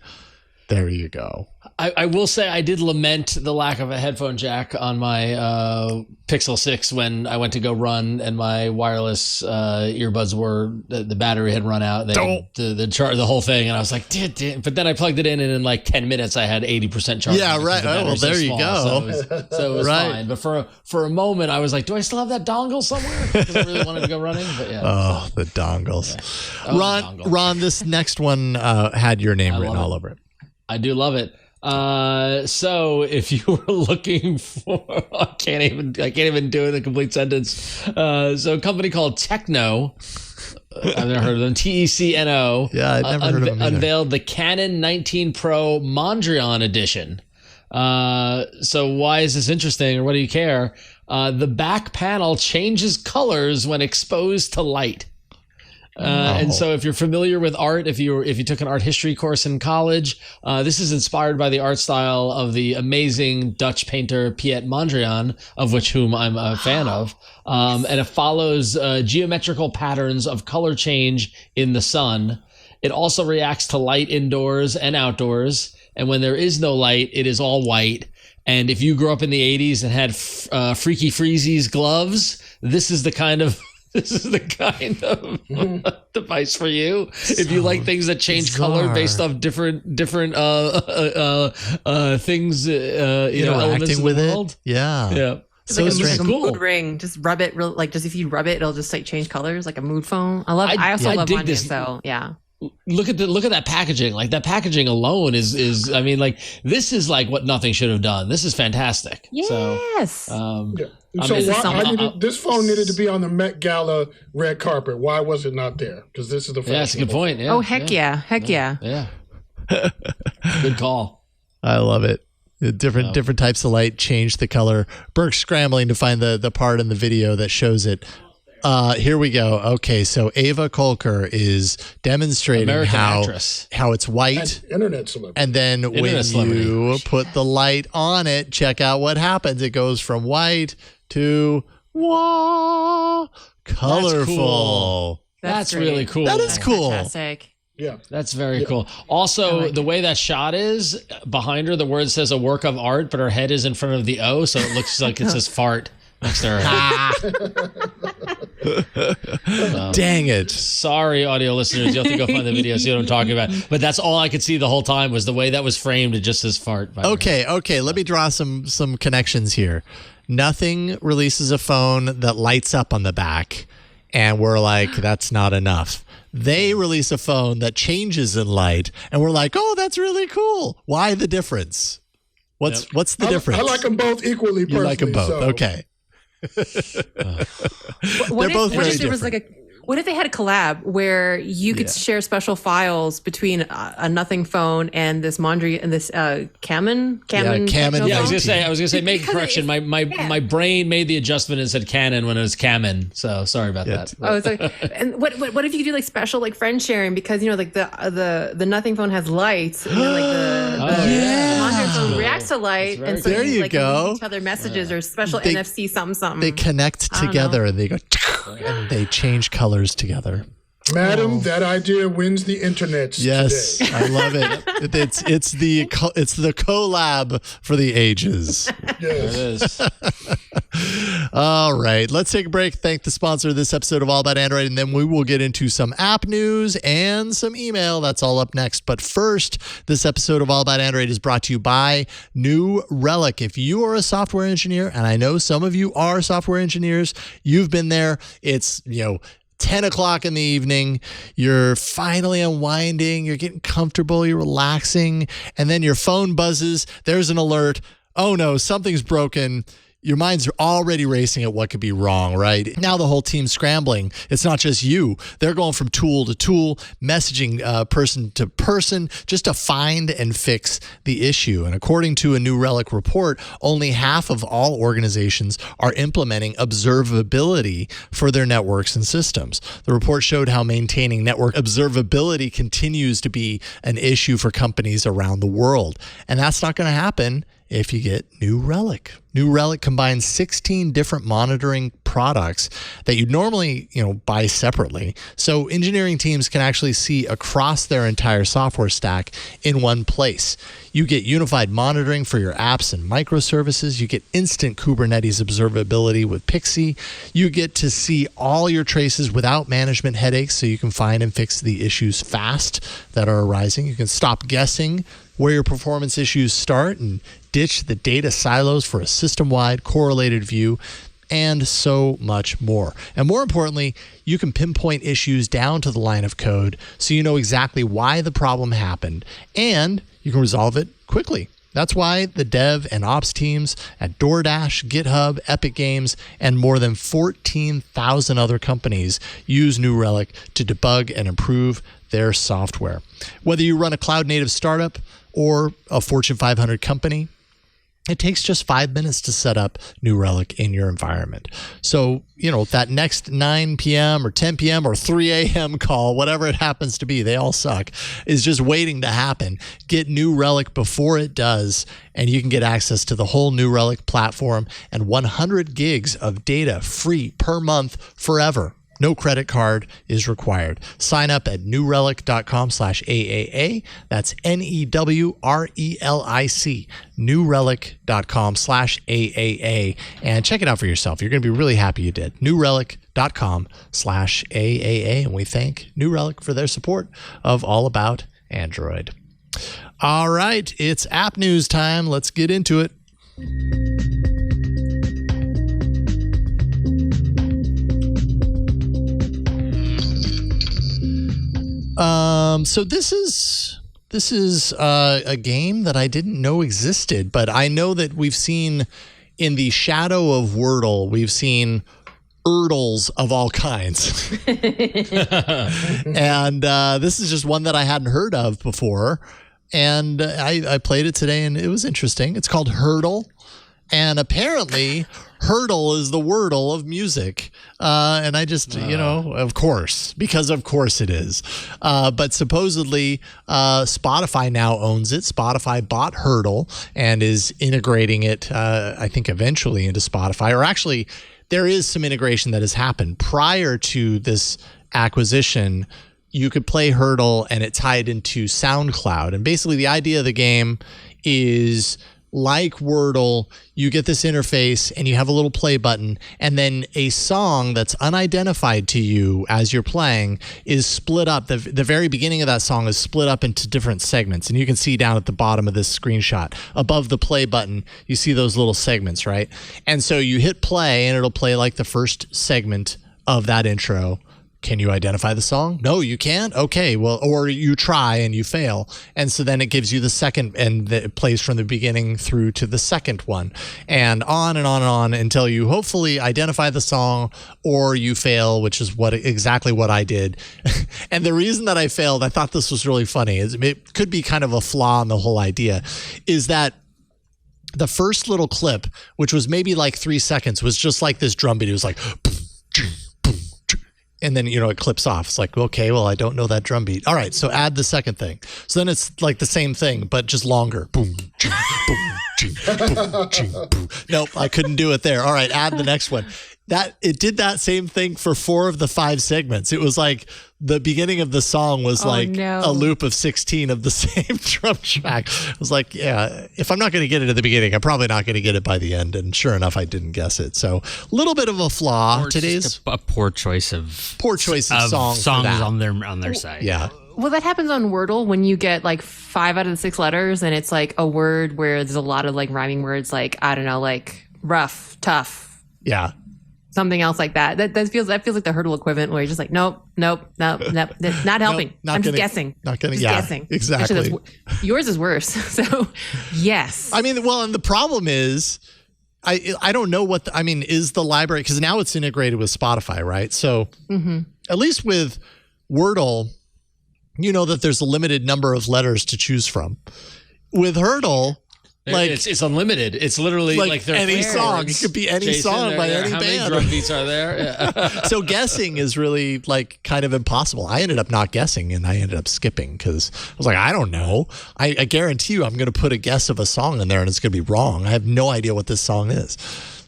Speaker 1: there you go.
Speaker 4: I will say I did lament the lack of a headphone jack on my Pixel 6 when I went to go run and my wireless earbuds the battery had run out. The whole thing, and I was like, but then I plugged it in, and in like 10 minutes I had 80% charge.
Speaker 1: Yeah, right. Well, there you go.
Speaker 4: So it was fine. But for a moment, I was like, do I still have that dongle somewhere? Because I really wanted to go running. But yeah.
Speaker 1: Oh, the dongles. Yeah. Ron, this next one had your name written all over it.
Speaker 4: I do love it. So if you were looking for, I can't even do it in a complete sentence. So a company called Techno, I've never heard of them. TECNO.
Speaker 1: Yeah, I've never heard of them either.
Speaker 4: Unveiled the Canon 19 Pro Mondrian edition. So why is this interesting, or what do you care? The back panel changes colors when exposed to light. And so if you're familiar with art, if you took an art history course in college, this is inspired by the art style of the amazing Dutch painter Piet Mondrian, of whom I'm a fan of. And it follows geometrical patterns of color change in the sun. It also reacts to light indoors and outdoors. And when there is no light, it is all white. And if you grew up in the 80s and had Freaky Freezy's gloves, this is the kind of device for you. If you like things that change color based off different things, elements
Speaker 1: with
Speaker 4: in the world.
Speaker 1: Yeah.
Speaker 5: It's like a mood ring. Just rub it, just if you rub it, it'll just like change colors, like a mood phone. I also love Mondrian, so yeah.
Speaker 4: Look at that packaging. Like that packaging alone is I mean, like this is like what nothing should have done. This is fantastic.
Speaker 5: Yes.
Speaker 6: So this phone needed to be on the Met Gala red carpet. Why was it not there? Because this is the
Speaker 4: yeah, that's a good point. Yeah.
Speaker 5: Oh heck yeah.
Speaker 4: Yeah. Good call.
Speaker 1: I love it. Different types of light change the color. Burke's scrambling to find the part in the video that shows it. Here we go. Okay, so Ava Kolker is demonstrating how it's white.
Speaker 6: And internet celebrity.
Speaker 1: And then when you put the light on it, check out what happens. It goes from white to colorful.
Speaker 4: That's really cool.
Speaker 1: That is cool.
Speaker 5: Fantastic.
Speaker 6: Yeah.
Speaker 4: That's very cool. Also, the way that shot is, behind her, the word says a work of art, but her head is in front of the O, so it looks like it says fart next to her head.
Speaker 1: Dang it.
Speaker 4: Sorry, audio listeners. You'll have to go find the video, see what I'm talking about. But that's all I could see the whole time was the way that was framed. It just says fart.
Speaker 1: Okay. Let me draw some connections here. Nothing releases a phone that lights up on the back, and we're like, that's not enough. They release a phone that changes in light, and we're like, oh, that's really cool. Why the difference? What's the difference?
Speaker 6: I like them both equally.
Speaker 1: You like them both.
Speaker 6: So.
Speaker 1: Okay.
Speaker 5: What if they had a collab where you could share special files between a Nothing phone and this Mondrian and this Camon?
Speaker 1: Camon.
Speaker 4: Yeah, I was gonna say, make a correction. My brain made the adjustment and said Canon when it was Camon. So sorry about that.
Speaker 5: Oh, it's like, and what if you could do like special like friend sharing, because like the Nothing phone has lights and then like the Mondrian Android phone reacts to light, and so
Speaker 1: there you go.
Speaker 5: Leave each other messages or special NFC something.
Speaker 1: They connect together and they go, and they change colors together.
Speaker 6: Madam, that idea wins the internet.
Speaker 1: Yes,
Speaker 6: today.
Speaker 1: I love it. It's the collab for the ages.
Speaker 6: Yes.
Speaker 4: There it is.
Speaker 1: All right, let's take a break. Thank the sponsor of this episode of All About Android, and then we will get into some app news and some email. That's all up next. But first, this episode of All About Android is brought to you by New Relic. If you are a software engineer, and I know some of you are software engineers, you've been there. It's 10 o'clock in the evening, you're finally unwinding, you're getting comfortable, you're relaxing, and then your phone buzzes, there's an alert, oh no, something's broken. Your mind's already racing at what could be wrong, right? Now the whole team's scrambling. It's not just you. They're going from tool to tool, messaging person to person, just to find and fix the issue. And according to a New Relic report, only half of all organizations are implementing observability for their networks and systems. The report showed how maintaining network observability continues to be an issue for companies around the world. And that's not going to happen if you get New Relic. New Relic combines 16 different monitoring products that you normally, buy separately. So engineering teams can actually see across their entire software stack in one place. You get unified monitoring for your apps and microservices. You get instant Kubernetes observability with Pixie. You get to see all your traces without management headaches, so you can find and fix the issues fast that are arising. You can stop guessing where your performance issues start and ditch the data silos for a system-wide correlated view, and so much more. And more importantly, you can pinpoint issues down to the line of code so you know exactly why the problem happened, and you can resolve it quickly. That's why the dev and ops teams at DoorDash, GitHub, Epic Games, and more than 14,000 other companies use New Relic to debug and improve their software. Whether you run a cloud-native startup or a Fortune 500 company, it takes just 5 minutes to set up New Relic in your environment. So, that next 9 p.m. or 10 p.m. or 3 a.m. call, whatever it happens to be, they all suck, is just waiting to happen. Get New Relic before it does, and you can get access to the whole New Relic platform and 100 gigs of data free per month forever. No credit card is required. Sign up at newrelic.com/AAA. That's NEWRELIC. newrelic.com/AAA. And check it out for yourself. You're going to be really happy you did. newrelic.com/AAA. And we thank New Relic for their support of All About Android. All right, it's app news time. Let's get into it. So this is a game that I didn't know existed, but I know that we've seen in the shadow of Wordle, we've seen Heardles of all kinds. And this is just one that I hadn't heard of before. And I played it today and it was interesting. It's called Heardle. And apparently, Heardle is the Wordle of music. And I just, of course, because of course it is. But supposedly, Spotify now owns it. Spotify bought Heardle and is integrating it, I think, eventually into Spotify. Or actually, there is some integration that has happened. Prior to this acquisition, you could play Heardle and it tied into SoundCloud. And basically, the idea of the game is, like Wordle, you get this interface and you have a little play button, and then a song that's unidentified to you as you're playing is split up. The very beginning of that song is split up into different segments, and you can see down at the bottom of this screenshot above the play button, you see those little segments, right? And so you hit play and it'll play like the first segment of that intro. Can you identify the song? No, you can't? Okay, well, or you try and you fail. And so then it gives you the second, and it plays from the beginning through to the second one. And on and on and on until you hopefully identify the song or you fail, which is exactly what I did. And the reason that I failed, I thought this was really funny, is it could be kind of a flaw in the whole idea, is that the first little clip, which was maybe like 3 seconds, was just like this drum beat. It was like... And then, it clips off. It's like, okay, well, I don't know that drum beat. All right, so add the second thing. So then it's like the same thing, but just longer. Boom, Nope, I couldn't do it there. All right, add the next one. It did that same thing for 4 of the 5 segments. It was like the beginning of the song was a loop of 16 of the same drum track. I was like, yeah, if I'm not going to get it at the beginning, I'm probably not going to get it by the end. And sure enough, I didn't guess it. So a little bit of a flaw. Today's
Speaker 7: a poor choice of songs on their side.
Speaker 1: Yeah.
Speaker 5: Well, that happens on Wordle when you get like 5 out of the 6 letters, and it's like a word where there's a lot of like rhyming words, like I don't know, like rough, tough.
Speaker 1: Yeah.
Speaker 5: Something else like that. That feels like the Heardle equivalent, where you're just like, nope, that's not helping. I'm just guessing.
Speaker 1: Not gonna.
Speaker 5: Just guessing.
Speaker 1: Exactly.
Speaker 5: Actually, yours is worse. So, yes.
Speaker 1: I mean, well, and the problem is, I don't know what is the library, because now it's integrated with Spotify, right? So at least with Wordle, you know that there's a limited number of letters to choose from. With Heardle, like
Speaker 4: it's unlimited. It's literally like
Speaker 1: any song. It could be any song by any
Speaker 4: band. How many drum beats are there? Yeah.
Speaker 1: So guessing is really like kind of impossible. I ended up not guessing, and I ended up skipping because I was like, I don't know. I guarantee you I'm going to put a guess of a song in there and it's going to be wrong. I have no idea what this song is.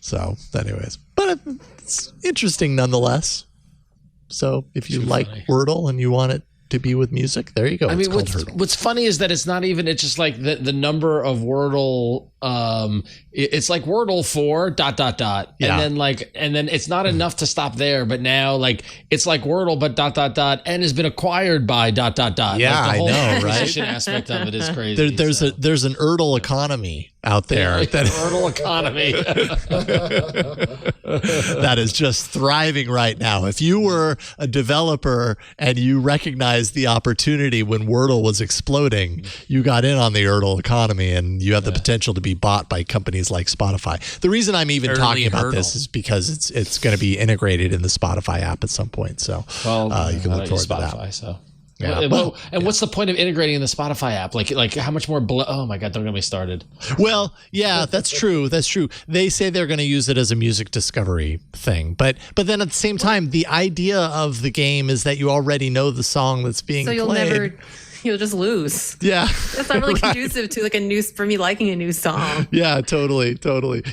Speaker 1: So anyways, but it's interesting nonetheless. So if you like Wordle and you want it to be with music, there you go.
Speaker 4: I mean, what's funny is that it's not even, it's just like the number of Wordle, it's like Wordle for ...
Speaker 1: Yeah.
Speaker 4: and then it's not enough to stop there, but now like it's like Wordle but ... and has been acquired by ...
Speaker 1: Yeah,
Speaker 4: like the whole acquisition aspect of it is crazy.
Speaker 1: There's an Erdle economy out there.
Speaker 4: Yeah, that Erdle economy
Speaker 1: that is just thriving right now. If you were a developer and you recognized the opportunity when Wordle was exploding, you got in on the Erdle economy, and you have the potential to be bought by companies like Spotify. The reason I'm even talking about this is because it's going to be integrated in the Spotify app at some point. So you can look forward to that.
Speaker 4: So.
Speaker 1: Yeah.
Speaker 4: What's the point of integrating in the Spotify app? Like how much more? Oh my God! Don't get me started.
Speaker 1: Well, yeah, that's true. That's true. They say they're going to use it as a music discovery thing, but then at the same time, the idea of the game is that you already know the song that's being played.
Speaker 5: You'll just lose.
Speaker 1: Yeah.
Speaker 5: That's not really conducive to like for me liking a new song.
Speaker 1: Yeah, totally.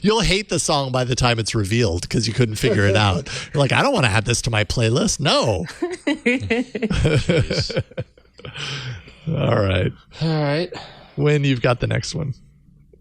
Speaker 1: You'll hate the song by the time it's revealed because you couldn't figure it out. You're like, I don't want to add this to my playlist. No. All right. When you've got the next one.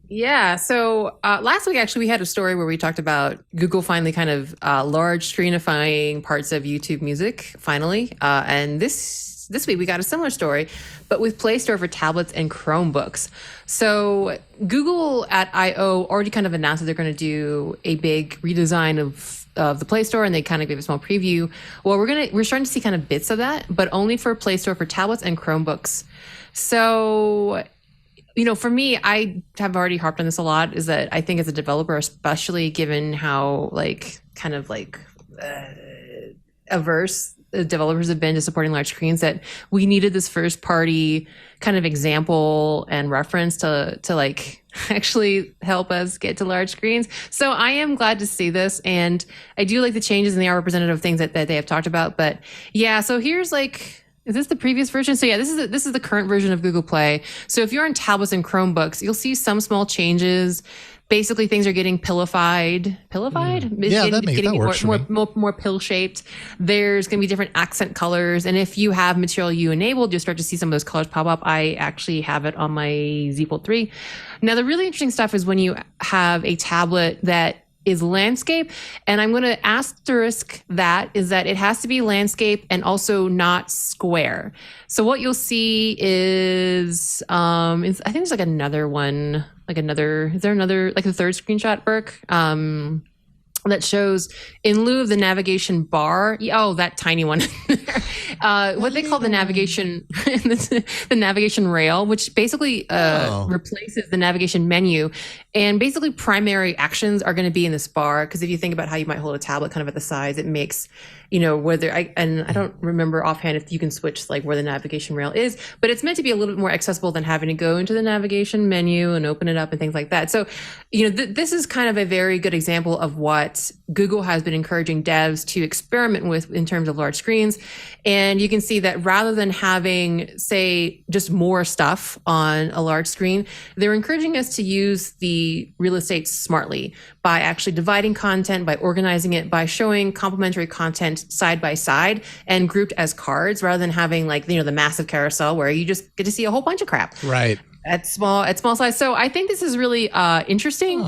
Speaker 5: Yeah. So last week, actually, we had a story where we talked about Google finally kind of large screenifying parts of YouTube music, finally. And this week we got a similar story, but with Play Store for tablets and Chromebooks. So Google at I/O already kind of announced that they're going to do a big redesign of the Play Store, and they kind of gave a small preview. Well, we're starting to see kind of bits of that, but only for Play Store for tablets and Chromebooks. So, for me, I have already harped on this a lot, is that I think as a developer, especially given how averse developers have been to supporting large screens, that we needed this first party kind of example and reference to like actually help us get to large screens. So I am glad to see this, and I do like the changes, and they are representative of things that they have talked about. But yeah, so here's like, is this the previous version? So yeah, this is the current version of Google Play. So if you're on tablets and Chromebooks, you'll see some small changes. Basically, things are getting pillified.
Speaker 1: Yeah, that works for me.
Speaker 5: More pill-shaped. There's going to be different accent colors. And if you have Material U enabled, you'll start to see some of those colors pop up. I actually have it on my Z Fold 3. Now, the really interesting stuff is when you have a tablet that is landscape. And I'm going to asterisk that is that it has to be landscape and also not square. So what you'll see is, I think there's like another one, is there another, like the third screenshot, Burke? That shows in lieu of the navigation bar. Oh, that tiny one. What they call the navigation, the navigation rail, which basically replaces the navigation menu. And basically primary actions are going to be in this bar. Because if you think about how you might hold a tablet kind of at the sides, it makes whether I don't remember offhand if you can switch like where the navigation rail is, but it's meant to be a little bit more accessible than having to go into the navigation menu and open it up and things like that. So, this is kind of a very good example of what Google has been encouraging devs to experiment with in terms of large screens. And you can see that rather than having, say, just more stuff on a large screen, they're encouraging us to use the real estate smartly by actually dividing content, by organizing it, by showing complementary content side by side and grouped as cards rather than having like, the massive carousel where you just get to see a whole bunch of crap.
Speaker 1: Right.
Speaker 5: At small size. So I think this is really interesting.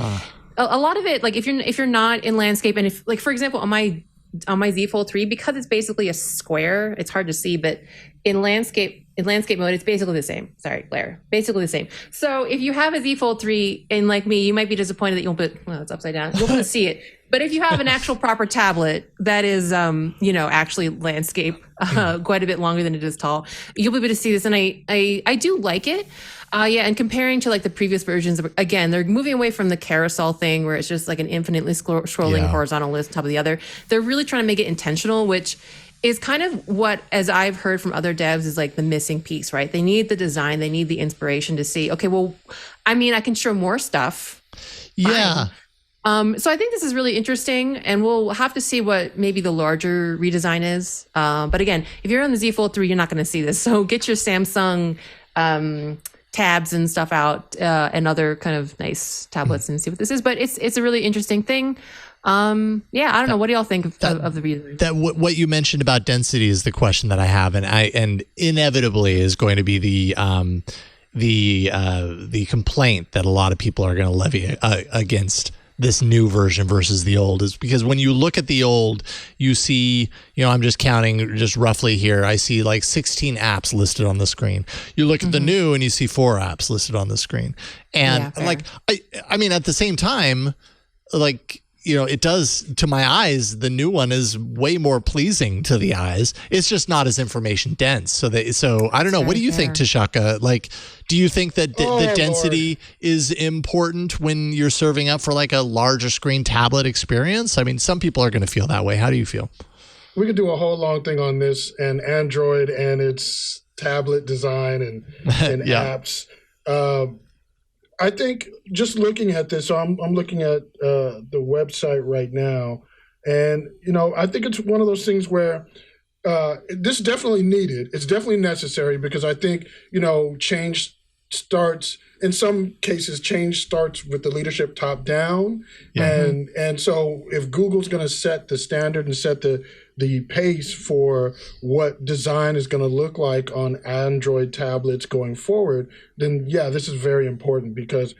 Speaker 5: A lot of it, like if you're not in landscape, and if, like, for example, on my Z Fold 3, because it's basically a square, it's hard to see, but in landscape mode, it's basically the same. Sorry, glare. Basically the same. So if you have a Z Fold 3, and like me, you might be disappointed that you won't it's upside down. You won't be able to see it. But if you have an actual proper tablet that is, actually landscape quite a bit longer than it is tall, you'll be able to see this. And I do like it. And comparing to like the previous versions, again, they're moving away from the carousel thing where it's just like an infinitely scrolling horizontal list on top of the other. They're really trying to make it intentional, which is kind of what, as I've heard from other devs, is like the missing piece, right? They need the design, they need the inspiration to see, okay, well, I mean, I can show more stuff.
Speaker 1: Yeah.
Speaker 5: So I think this is really interesting, and we'll have to see what maybe the larger redesign is. But again, if you're on the Z Fold 3, you're not going to see this. So get your Samsung tabs and stuff out and other kind of nice tablets and see what this is. But it's a really interesting thing. I don't know. What do y'all think of the redesign?
Speaker 1: What you mentioned about density is the question that I have, and inevitably is going to be the complaint that a lot of people are going to levy against this new version versus the old, is because when you look at the old, you see, I'm just counting just roughly here, I see like 16 apps listed on the screen. You look at the new and you see 4 apps listed on the screen. And I mean, at the same time, like, it does, to my eyes, the new one is way more pleasing to the eyes. It's just not as information dense. So I don't know. What do you think, Tashaka? Like, do you think that the density is important when you're serving up for like a larger screen tablet experience? I mean, some people are going to feel that way. How do you feel?
Speaker 6: We could do a whole long thing on this and Android and its tablet design and apps. I think just looking at this, so I'm looking at the website right now, and I think it's one of those things where this is definitely needed. It's definitely necessary, because I think change starts, in some cases, change starts with the leadership top down, and so if Google's going to set the standard and set the pace for what design is going to look like on Android tablets going forward, then this is very important, because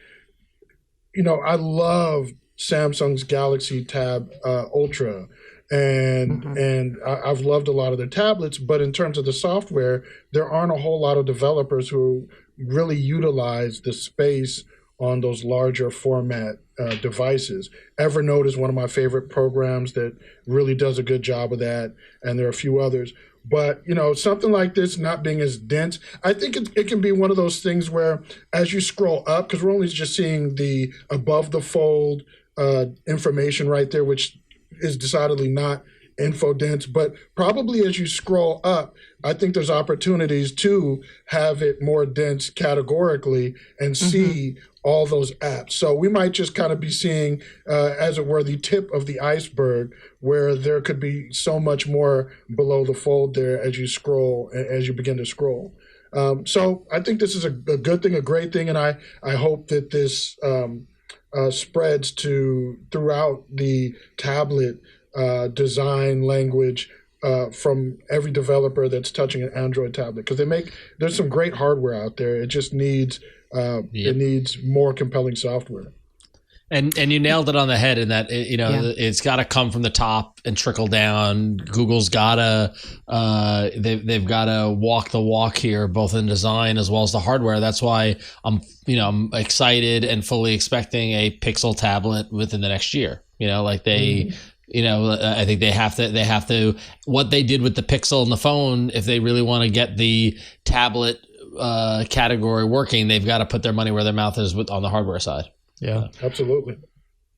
Speaker 6: I love Samsung's Galaxy Tab Ultra, and I've loved a lot of their tablets, but in terms of the software, there aren't a whole lot of developers who really utilize the space on those larger format devices. Evernote is one of my favorite programs that really does a good job of that, and there are a few others. But, something like this not being as dense, I think it can be one of those things where as you scroll up, because we're only just seeing the above the fold information right there, which is decidedly not info dense, but probably as you scroll up, I think there's opportunities to have it more dense categorically and see all those apps. So we might just kind of be seeing, as it were, the tip of the iceberg, where there could be so much more below the fold there as you scroll, as you begin to scroll. So I think this is a good thing, a great thing, and I hope that this spreads throughout the tablet design language from every developer that's touching an Android tablet, because there's some great hardware out there. It just needs it needs more compelling software.
Speaker 4: And you nailed it on the head in that it's got to come from the top and trickle down. Google's gotta they've got to walk the walk here, both in design as well as the hardware. That's why I'm excited and fully expecting a Pixel tablet within the next year. I think they have to what they did with the Pixel and the phone. If they really want to get the tablet category working, they've got to put their money where their mouth is on the hardware side.
Speaker 1: Yeah,
Speaker 6: absolutely.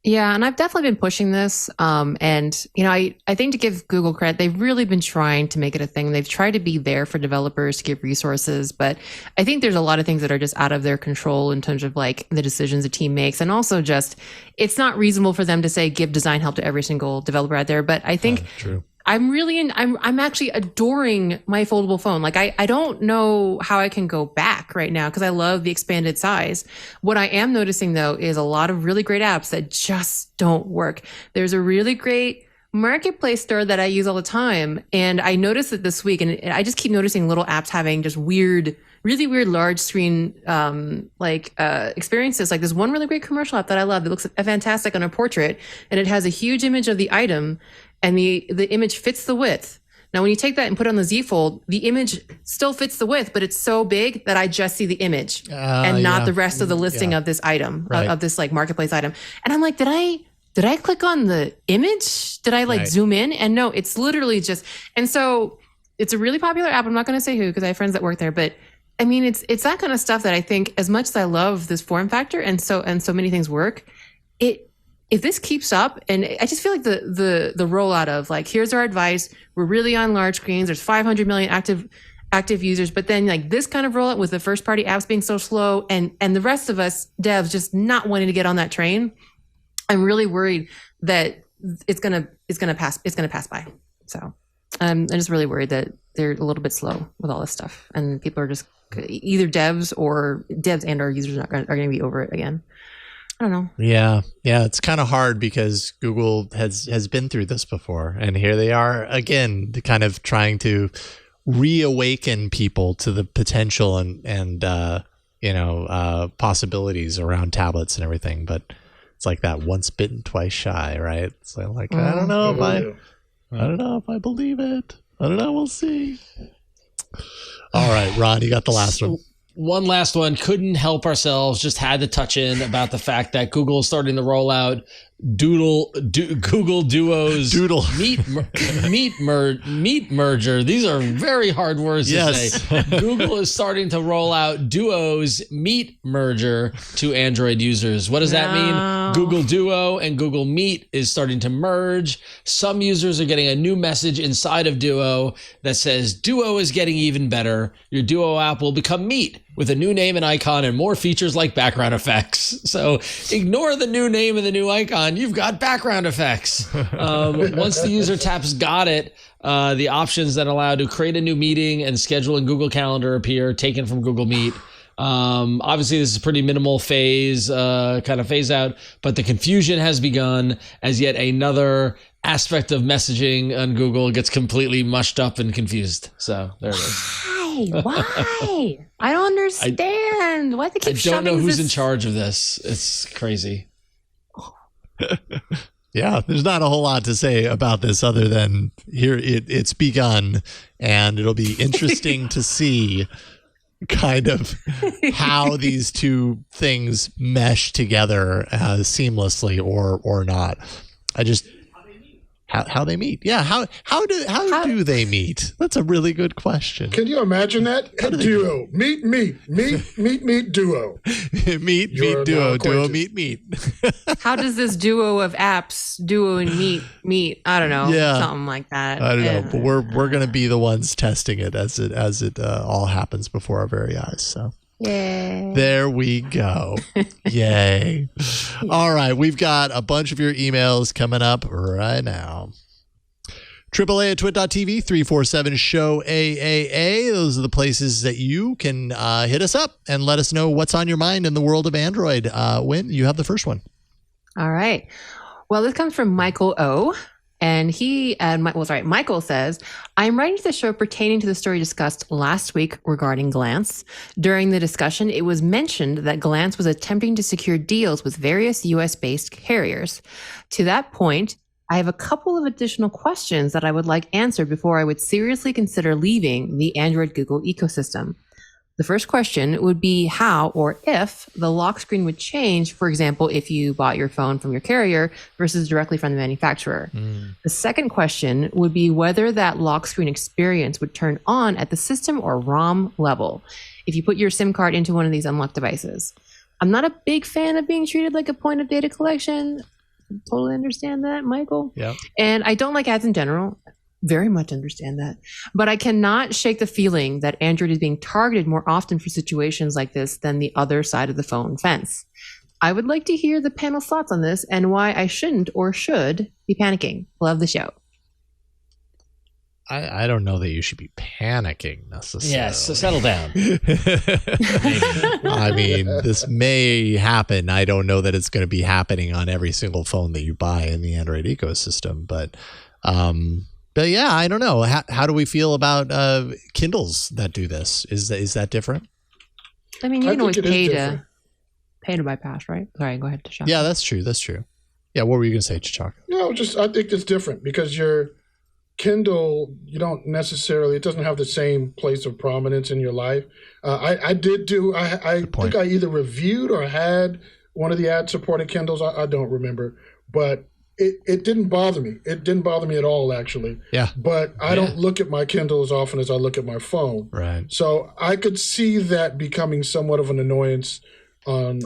Speaker 5: Yeah, and I've definitely been pushing this. And, I think to give Google credit, they've really been trying to make it a thing. They've tried to be there for developers to give resources. But I think there's a lot of things that are just out of their control in terms of like the decisions the team makes. And also just, it's not reasonable for them to say, give design help to every single developer out there. But I think
Speaker 1: true.
Speaker 5: I'm actually adoring my foldable phone. Like I don't know how I can go back right now because I love the expanded size. What I am noticing though is a lot of really great apps that just don't work. There's a really great marketplace store that I use all the time. And I noticed it this week, and I just keep noticing little apps having just really weird large screen experiences. Like there's one really great commercial app that I love. It looks fantastic on a portrait, and it has a huge image of the item, and the image fits the width. Now, when you take that and put it on the Z Fold, the image still fits the width, but it's so big that I just see the image and not the rest of the listing of this item, of this like marketplace item. And I'm like, did I click on the image? Did I zoom in? And no, it's literally just, and so it's a really popular app. I'm not going to say who, because I have friends that work there, but I mean, it's that kind of stuff that I think, as much as I love this form factor and so many things work, if this keeps up, and I just feel like the rollout of like, here's our advice, we're really on large screens, there's 500 million active users, but then like this kind of rollout with the first party apps being so slow and the rest of us devs just not wanting to get on that train, I'm really worried that it's gonna pass by. So I'm just really worried that they're a little bit slow with all this stuff, and people are just either devs and our users are going to be over it again. I don't know. Yeah,
Speaker 1: it's kind of hard because Google has been through this before, and here they are again, kind of trying to reawaken people to the potential and possibilities around tablets and everything. But it's like that once bitten, twice shy, right? So like I don't know if I believe it. I don't know. We'll see. All right, Ron, you got the last one.
Speaker 4: One last one. Couldn't help ourselves. Just had to touch in about the fact that Google is starting to roll out Google Duo's meet merger. These are very hard words to say. Google is starting to roll out Duo's Meet merger to Android users. What does that mean? Google Duo and Google Meet is starting to merge. Some users are getting a new message inside of Duo that says Duo is getting even better. Your Duo app will become Meet with a new name and icon and more features like background effects. So ignore the new name and the new icon. You've got background effects. Once the user taps got it, the options that allow to create a new meeting and schedule in Google Calendar appear, taken from Google Meet. Obviously, this is a pretty minimal phase out, but the confusion has begun as yet another aspect of messaging on Google gets completely mushed up and confused. So there it is.
Speaker 5: Why? I don't understand. Why they keep shoving
Speaker 4: I don't know who's in charge of this. It's crazy.
Speaker 1: Yeah, there's not a whole lot to say about this other than here it's begun, and it'll be interesting to see kind of how these two things mesh together seamlessly or not. How they meet? Yeah, how do they meet? That's a really good question.
Speaker 6: Can you imagine that? Duo, meet, duo.
Speaker 1: meet, duo, meet.
Speaker 5: How does this duo of apps, Duo and meet? I don't know. Yeah, something like that.
Speaker 1: I don't know, but we're gonna be the ones testing it as it all happens before our very eyes. So.
Speaker 5: Yay.
Speaker 1: There we go. Yay. All right. We've got a bunch of your emails coming up right now. AAA at twit.tv, 347-SHOW-AAA. Those are the places that you can hit us up and let us know what's on your mind in the world of Android. Wynn, you have the first one.
Speaker 5: All right. Well, this comes from Michael O. And Michael says, I'm writing to the show pertaining to the story discussed last week regarding Glance. During the discussion, it was mentioned that Glance was attempting to secure deals with various US-based carriers. To that point, I have a couple of additional questions that I would like answered before I would seriously consider leaving the Android Google ecosystem. The first question would be how or if the lock screen would change, for example, if you bought your phone from your carrier versus directly from the manufacturer. The second question would be whether that lock screen experience would turn on at the system or ROM level if you put your SIM card into one of these unlocked devices. I'm not a big fan of being treated like a point of data collection, totally understand that, Michael.
Speaker 1: Yeah.
Speaker 5: And I don't like ads in general. Very much understand that. But I cannot shake the feeling that Android is being targeted more often for situations like this than the other side of the phone fence. I would like to hear the panel's thoughts on this and why I shouldn't or should be panicking. Love the show.
Speaker 1: I don't know that you should be panicking necessarily.
Speaker 4: Yes, so settle down.
Speaker 1: I mean, this may happen. I don't know that it's going to be happening on every single phone that you buy in the Android ecosystem, but yeah, I don't know. How do we feel about Kindles that do this? Is that different?
Speaker 5: I mean, you can always pay to bypass, right? Sorry, go ahead, T'Chaka.
Speaker 1: Yeah, that's true. That's true. Yeah, what were you going to say, T'Chaka?
Speaker 6: No, I think it's different because your Kindle, you don't necessarily, it doesn't have the same place of prominence in your life. I think I either reviewed or had one of the ad-supported Kindles. I don't remember, but it didn't bother me. It didn't bother me at all, actually.
Speaker 1: Yeah.
Speaker 6: But I don't look at my Kindle as often as I look at my phone.
Speaker 1: Right.
Speaker 6: So I could see that becoming somewhat of an annoyance on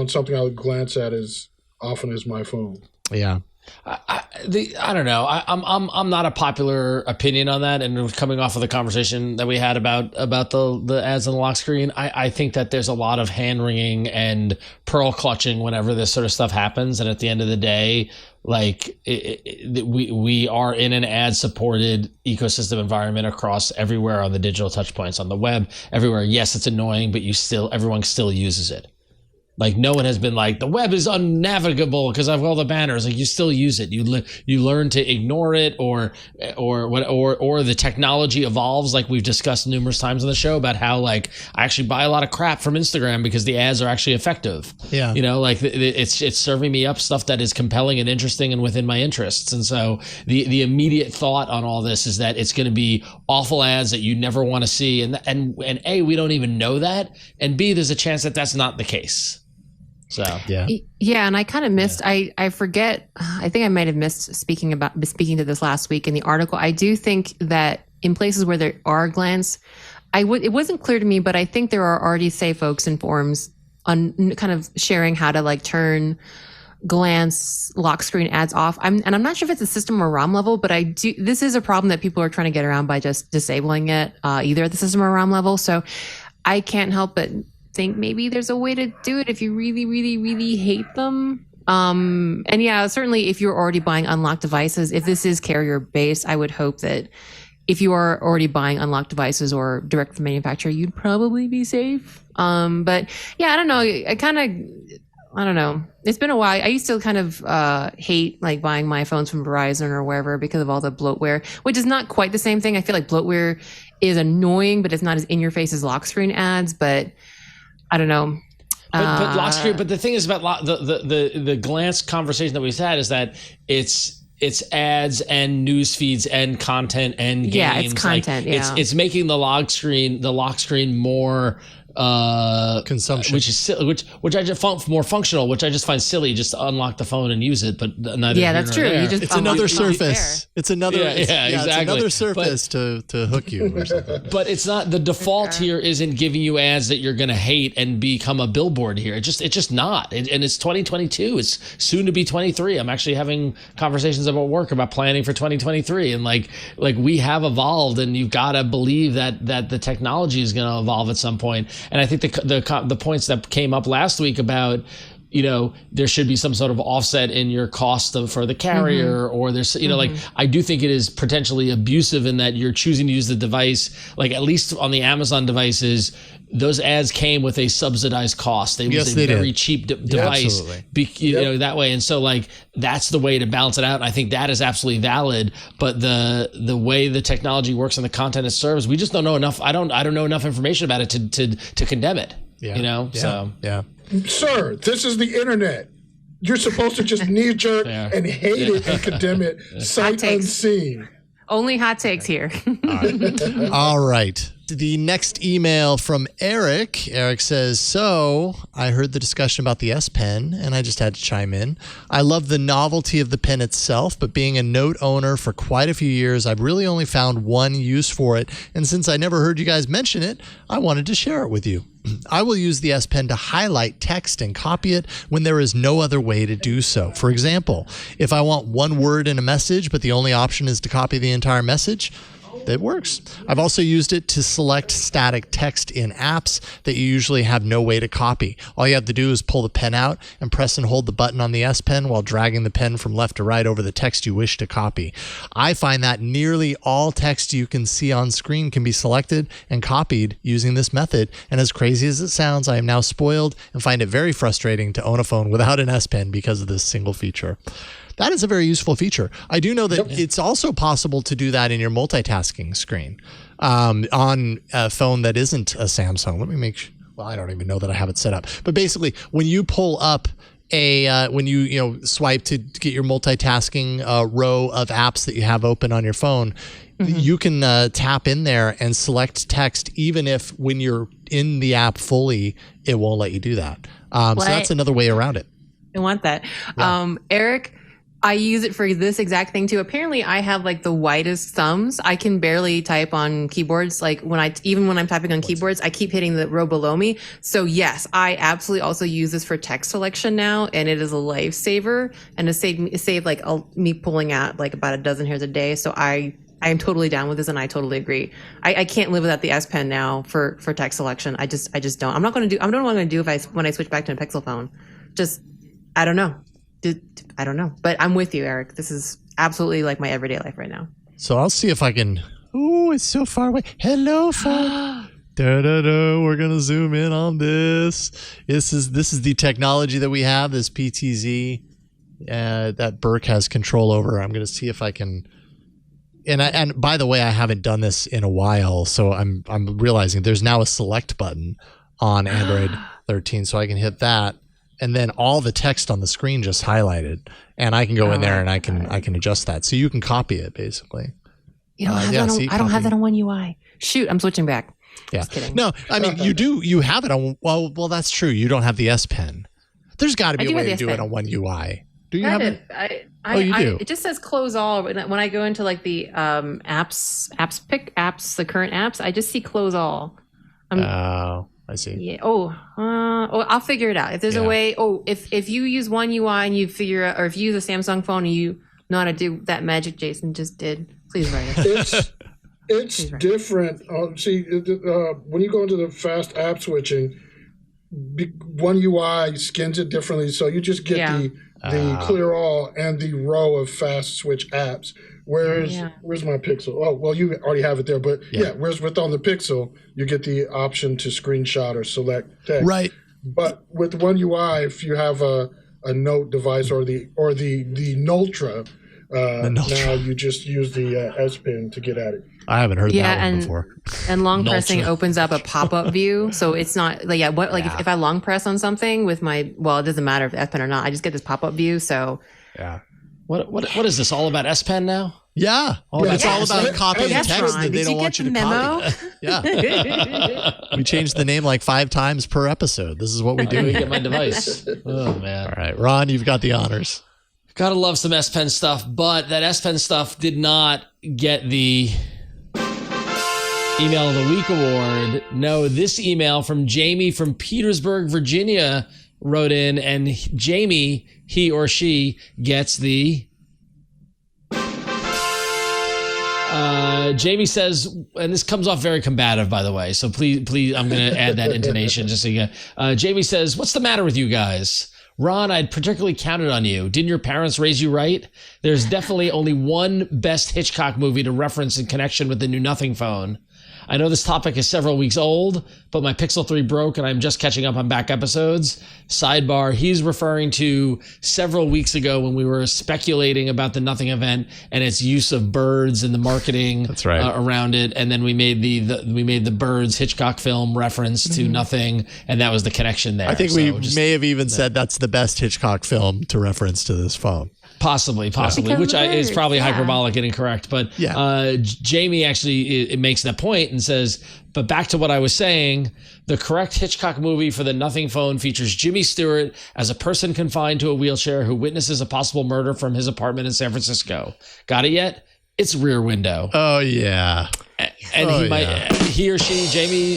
Speaker 6: something I would glance at as often as my phone.
Speaker 1: Yeah.
Speaker 4: I don't know. I'm not a popular opinion on that. And coming off of the conversation that we had about the ads on the lock screen, I think that there's a lot of hand wringing and pearl clutching whenever this sort of stuff happens. And at the end of the day, like we are in an ad supported ecosystem environment across everywhere on the digital touch points on the web, everywhere. Yes, it's annoying, but everyone still uses it. Like no one has been like the web is unnavigable because of all the banners. Like you still use it. You learn to ignore it, or the technology evolves. Like we've discussed numerous times on the show about how like I actually buy a lot of crap from Instagram because the ads are actually effective.
Speaker 1: Yeah,
Speaker 4: like it's serving me up stuff that is compelling and interesting and within my interests. And so the immediate thought on all this is that it's going to be awful ads that you never want to see. And A, we don't even know that, and B, there's a chance that that's not the case. So
Speaker 5: yeah, and I kind of missed. I forget. I think I might have missed speaking to this last week in the article. I do think that in places where there are glance, it wasn't clear to me, but I think there are already folks in forums on kind of sharing how to like turn glance lock screen ads off. I'm not sure if it's a system or ROM level, but this is a problem that people are trying to get around by just disabling it either at the system or ROM level. So I can't help but think maybe there's a way to do it if you really, really, really hate them. And yeah, certainly if you're already buying unlocked devices, if this is carrier based, I would hope that if you are already buying unlocked devices or direct from manufacturer, you'd probably be safe. But yeah, I don't know. I don't know. It's been a while. I used to kind of hate like buying my phones from Verizon or wherever because of all the bloatware, which is not quite the same thing. I feel like bloatware is annoying, but it's not as in your face as lock screen ads. But I don't know.
Speaker 4: But lock screen. But the thing is about the glance conversation that we've had is that it's ads and news feeds and content and games.
Speaker 5: Yeah, it's content.
Speaker 4: Like, it's making the lock screen more
Speaker 1: consumption,
Speaker 4: which I just find more functional, which I just find silly. Just to unlock the phone and use it, but neither.
Speaker 5: Yeah, that's true.
Speaker 1: It's another surface. It's another.
Speaker 4: Exactly.
Speaker 1: It's another surface to hook you or something.
Speaker 4: But it's not the default here. Isn't giving you ads that you're going to hate and become a billboard here. It's just not. And it's 2022. It's soon to be 23. I'm actually having conversations about work about planning for 2023, and like we have evolved, and you've got to believe that the technology is going to evolve at some point. And I think the points that came up last week about, there should be some sort of offset in your cost for the carrier, or there's, like, I do think it is potentially abusive in that you're choosing to use the device, like at least on the Amazon devices, those ads came with a subsidized cost. They was a very cheap device, that way. And so like, that's the way to balance it out. And I think that is absolutely valid, but the way the technology works and the content it serves, we just don't know enough. I don't know enough information about it to condemn it, So.
Speaker 6: Sir, this is the internet. You're supposed to just knee jerk and hate it and condemn it sight unseen.
Speaker 5: Only hot takes here.
Speaker 1: All right. The next email from Eric. Eric says, so I heard the discussion about the S Pen and I just had to chime in. I love the novelty of the pen itself, but being a Note owner for quite a few years, I've really only found one use for it. And since I never heard you guys mention it, I wanted to share it with you. I will use the S Pen to highlight text and copy it when there is no other way to do so. For example, if I want one word in a message, but the only option is to copy the entire message, it works. I've also used it to select static text in apps that you usually have no way to copy. All you have to do is pull the pen out and press and hold the button on the S Pen while dragging the pen from left to right over the text you wish to copy. I find that nearly all text you can see on screen can be selected and copied using this method. And as crazy as it sounds, I am now spoiled and find it very frustrating to own a phone without an S Pen because of this single feature. That is a very useful feature. I do know that it's also possible to do that in your multitasking screen on a phone that isn't a Samsung. Let me make sure. Well, I don't even know that I have it set up. But basically, when you pull up when you swipe to get your multitasking row of apps that you have open on your phone, you can tap in there and select text, even if when you're in the app fully, it won't let you do that. So that's another way around it.
Speaker 5: I want that. Yeah. Eric, I use it for this exact thing too. Apparently I have like the widest thumbs. I can barely type on keyboards. Like even when I'm typing on keyboards, I keep hitting the row below me. So yes, I absolutely also use this for text selection now, and it is a lifesaver, and it saved like me pulling out like about a dozen hairs a day. So I am totally down with this, and I totally agree. I can't live without the S Pen now for text selection. I just don't. I don't know what I'm going to do when I switch back to a Pixel phone. I don't know. I don't know, but I'm with you, Eric. This is absolutely like my everyday life right now.
Speaker 1: So I'll see if I can. Oh, it's so far away. Hello, phone. We're gonna zoom in on this. This is the technology that we have. This PTZ that Burke has control over. I'm gonna see if I can. And by the way, I haven't done this in a while, so I'm realizing there's now a select button on Android 13, so I can hit that. And then all the text on the screen just highlighted, and I can go in there and I can adjust that. So you can copy it basically.
Speaker 5: You don't have that I don't have that on One UI. Shoot, I'm switching back.
Speaker 1: Yeah.
Speaker 5: Just kidding.
Speaker 1: No, I mean you have it on. Well, that's true. You don't have the S Pen. There's got to be a way to do it on One UI. Do you have it? You do. It
Speaker 5: just says close all. When I go into like the apps, the current apps, I just see close all.
Speaker 1: I see.
Speaker 5: Yeah. I'll figure it out. If there's a way. If you use One UI and you figure out, or if you use a Samsung phone and you know how to do that magic Jason just did, please write it.
Speaker 6: It's different. When you go into the fast app switching, One UI skins it differently. So you just get the clear all and the row of fast switch apps. Where's my Pixel? Oh, well, you already have it there, but whereas on the Pixel, you get the option to screenshot or select text.
Speaker 1: Right.
Speaker 6: But with One UI, if you have a Note device or the Nultra, now you just use the S Pen to get at it.
Speaker 1: I haven't heard that one before.
Speaker 5: And long pressing opens up a pop-up view, so it's not if I long press on something with it doesn't matter if S Pen or not. I just get this pop-up view. So
Speaker 4: What is this all about S Pen now?
Speaker 1: Yeah. It's all about copying text that they don't want you to copy.
Speaker 5: Yeah.
Speaker 1: We changed the name like 5 times per episode. This is what we do.
Speaker 4: Let me get my device. Oh man.
Speaker 1: All right, Ron, you've got the honors.
Speaker 4: Gotta love some S Pen stuff, but that S Pen stuff did not get the Email of the Week award. No, this email from Jamie from Petersburg, Virginia wrote in, and Jamie, he or she, gets the Jamie says, and this comes off very combative, by the way, so please, I'm going to add that intonation just so you get. Jamie says, what's the matter with you guys? Ron, I'd particularly counted on you. Didn't your parents raise you right? There's definitely only one best Hitchcock movie to reference in connection with the new Nothing phone. I know this topic is several weeks old, but my Pixel 3 broke and I'm just catching up on back episodes. Sidebar, he's referring to several weeks ago when we were speculating about the Nothing event and its use of birds and the marketing around it. And then we made the birds Hitchcock film reference to Nothing, and that was the connection there.
Speaker 1: I think we may have even said that's the best Hitchcock film to reference to this phone.
Speaker 4: Possibly, which is probably hyperbolic and incorrect. But Jamie actually it makes that point and says, But back to what I was saying, the correct Hitchcock movie for the Nothing Phone features Jimmy Stewart as a person confined to a wheelchair who witnesses a possible murder from his apartment in San Francisco. Got it yet? It's Rear Window.
Speaker 1: Oh, yeah.
Speaker 4: And he or she,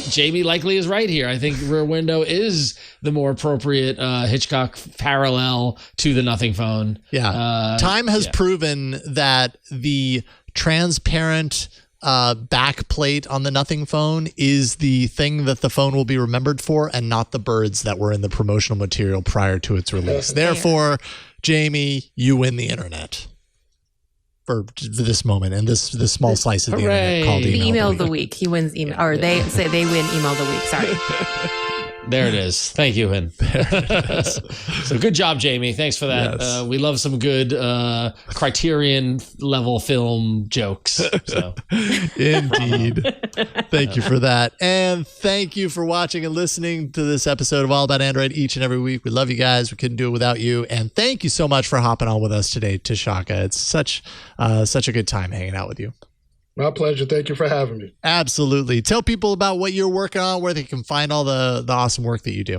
Speaker 4: Jamie likely is right here. I think Rear Window is the more appropriate Hitchcock parallel to the Nothing Phone.
Speaker 1: Yeah. Time has proven that the transparent back plate on the Nothing Phone is the thing that the phone will be remembered for, and not the birds that were in the promotional material prior to its release. Therefore, Jamie, you win the internet. For this moment and this small slice of the internet called email.
Speaker 5: The email of the week. He wins email, or they say they win email of the week. Sorry.
Speaker 4: There it is. Thank you, Hin. So good job, Jamie. Thanks for that. Yes. We love some good Criterion level film jokes. So.
Speaker 1: Indeed. Thank you for that. And thank you for watching and listening to this episode of All About Android each and every week. We love you guys. We couldn't do it without you. And thank you so much for hopping on with us today, Tashaka. It's such a good time hanging out with you.
Speaker 6: My pleasure. Thank you for having me.
Speaker 1: Absolutely. Tell people about what you're working on, where they can find all the awesome work that you do.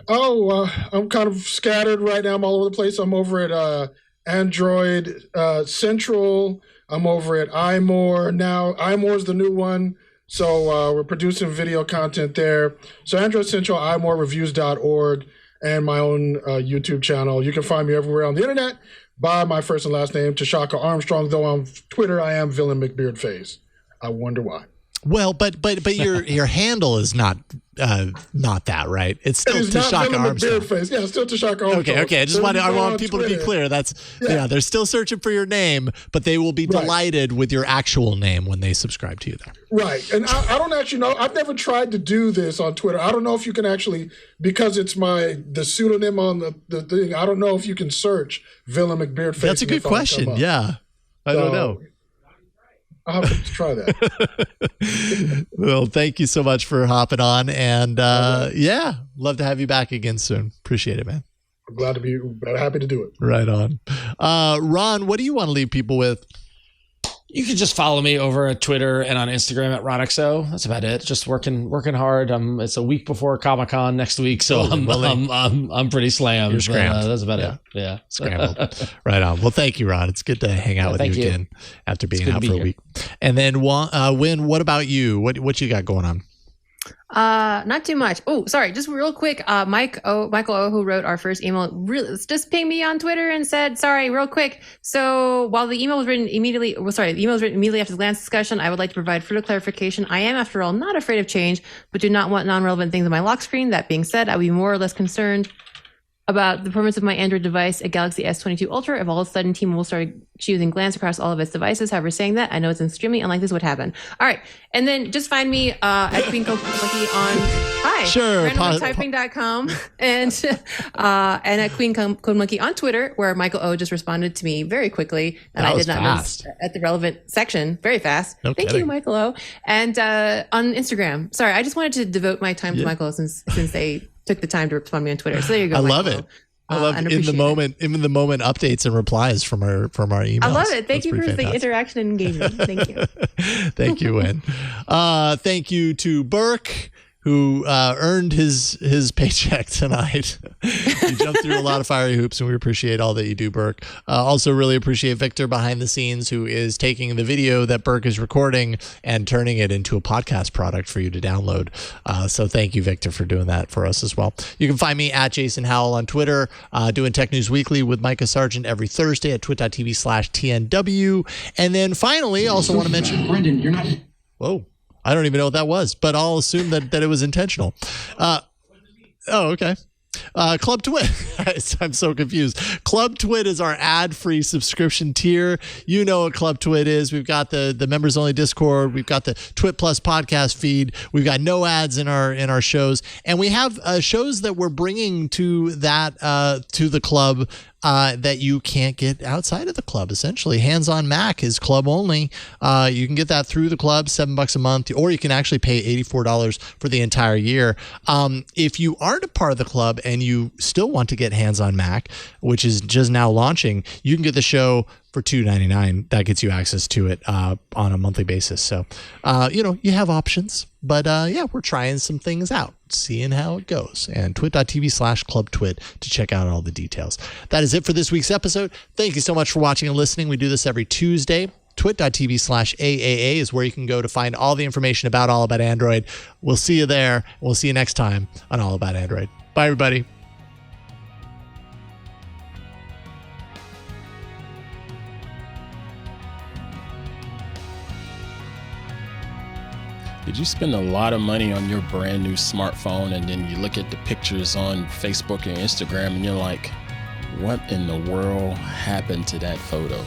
Speaker 6: I'm kind of scattered right now. I'm all over the place. I'm over at Android Central. I'm over at iMore now. iMore's the new one. So we're producing video content there. So Android Central, iMoreReviews.org, and my own YouTube channel. You can find me everywhere on the internet by my first and last name, Tashaka Armstrong, though on Twitter I am Villain McBeardface. I wonder why.
Speaker 1: Well, but your handle is not that, right? It's still Tashaka Armstrong.
Speaker 6: Yeah, it's still Tashaka Armstrong.
Speaker 1: Okay. I want people to be clear. That's they're still searching for your name, but they will be delighted with your actual name when they subscribe to you there.
Speaker 6: Right. And I don't actually know. I've never tried to do this on Twitter. I don't know if you can actually, because it's the pseudonym on the thing, I don't know if you can search Villain McBeardface.
Speaker 1: That's a good question. Yeah. I don't know.
Speaker 6: I'll have to try that.
Speaker 1: Well, thank you so much for hopping on. And love to have you back again soon. Appreciate it, man.
Speaker 6: I'm glad to be happy to do it.
Speaker 1: Right on. Ron, what do you want to leave people with?
Speaker 4: You can just follow me over at Twitter and on Instagram at RonXO. That's about it. Just working hard. It's a week before Comic-Con next week, so I'm pretty slammed.
Speaker 1: You're scrambled.
Speaker 4: That's about it. Yeah,
Speaker 1: scrambled. Right on. Well, thank you, Ron. It's good to hang out with you again after being out for a week. And then, Win, what about you? What you got going on?
Speaker 5: Not too much. Oh, sorry. Just real quick. Michael O, who wrote our first email, really just pinged me on Twitter and said, sorry, real quick. So while the email was written immediately, after the glance discussion, I would like to provide further clarification. I am, after all, not afraid of change, but do not want non-relevant things on my lock screen. That being said, I would be more or less concerned about the performance of my Android device, a Galaxy S22 Ultra, if all of a sudden T-Mobile started choosing glance across all of its devices. However, saying that, I know it's extremely unlikely this would happen. All right. And then just find me at Queen Code Monkey on randomtyping.com and at Queen Code Monkey on Twitter, where Michael O just responded to me very quickly. And I did not notice at the relevant section. Very fast. Thank you, Michael O. And on Instagram. Sorry, I just wanted to devote my time to Michael O since they took the time to respond to me on Twitter. So there you go.
Speaker 1: I love it. I love in the moment updates and replies from our emails.
Speaker 5: I love it. Thank you for the interaction and engagement. Thank you.
Speaker 1: Thank you, Win. Thank you to Burke, who earned his paycheck tonight. You jumped through a lot of fiery hoops, and we appreciate all that you do, Burke. Also really appreciate Victor behind the scenes, who is taking the video that Burke is recording and turning it into a podcast product for you to download. So thank you, Victor, for doing that for us as well. You can find me at Jason Howell on Twitter, doing Tech News Weekly with Micah Sargent every Thursday at twit.tv/TNW. And then finally, I also want to mention...
Speaker 8: Brendan, you're not...
Speaker 1: Whoa. I don't even know what that was, but I'll assume that it was intentional. Okay. Club Twit. I'm so confused. Club Twit is our ad-free subscription tier. You know what Club Twit is. We've got the members-only Discord. We've got the Twit Plus podcast feed. We've got no ads in our shows, and we have shows that we're bringing to the club that you can't get outside of the club. Essentially, Hands on Mac is club only. You can get that through the club, $7 a month, or you can actually pay $84 for the entire year. If you aren't a part of the club and you still want to get Hands on Mac, which is just now launching, you can get the show for $2.99. That gets you access to it on a monthly basis. So, you have options. But we're trying some things out, seeing how it goes. And twit.tv/clubtwit to check out all the details. That is it for this week's episode. Thank you so much for watching and listening. We do this every Tuesday. Twit.tv/AAA is where you can go to find all the information about All About Android. We'll see you there. We'll see you next time on All About Android. Bye, everybody.
Speaker 8: Did you spend a lot of money on your brand new smartphone and then you look at the pictures on Facebook and Instagram and you're like, what in the world happened to that photo?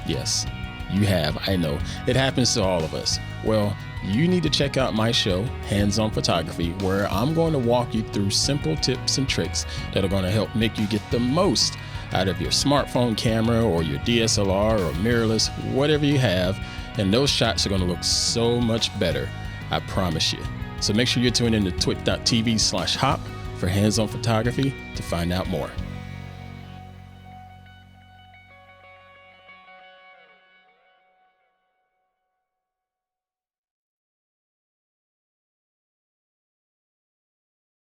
Speaker 8: Yes, you have. I know. It happens to all of us. Well, you need to check out my show, Hands On Photography, where I'm going to walk you through simple tips and tricks that are going to help make you get the most out of your smartphone camera or your DSLR or mirrorless, whatever you have. And those shots are going to look so much better. I promise you. So make sure you're tuned in to twit.tv/hop for Hands On Photography to find out more.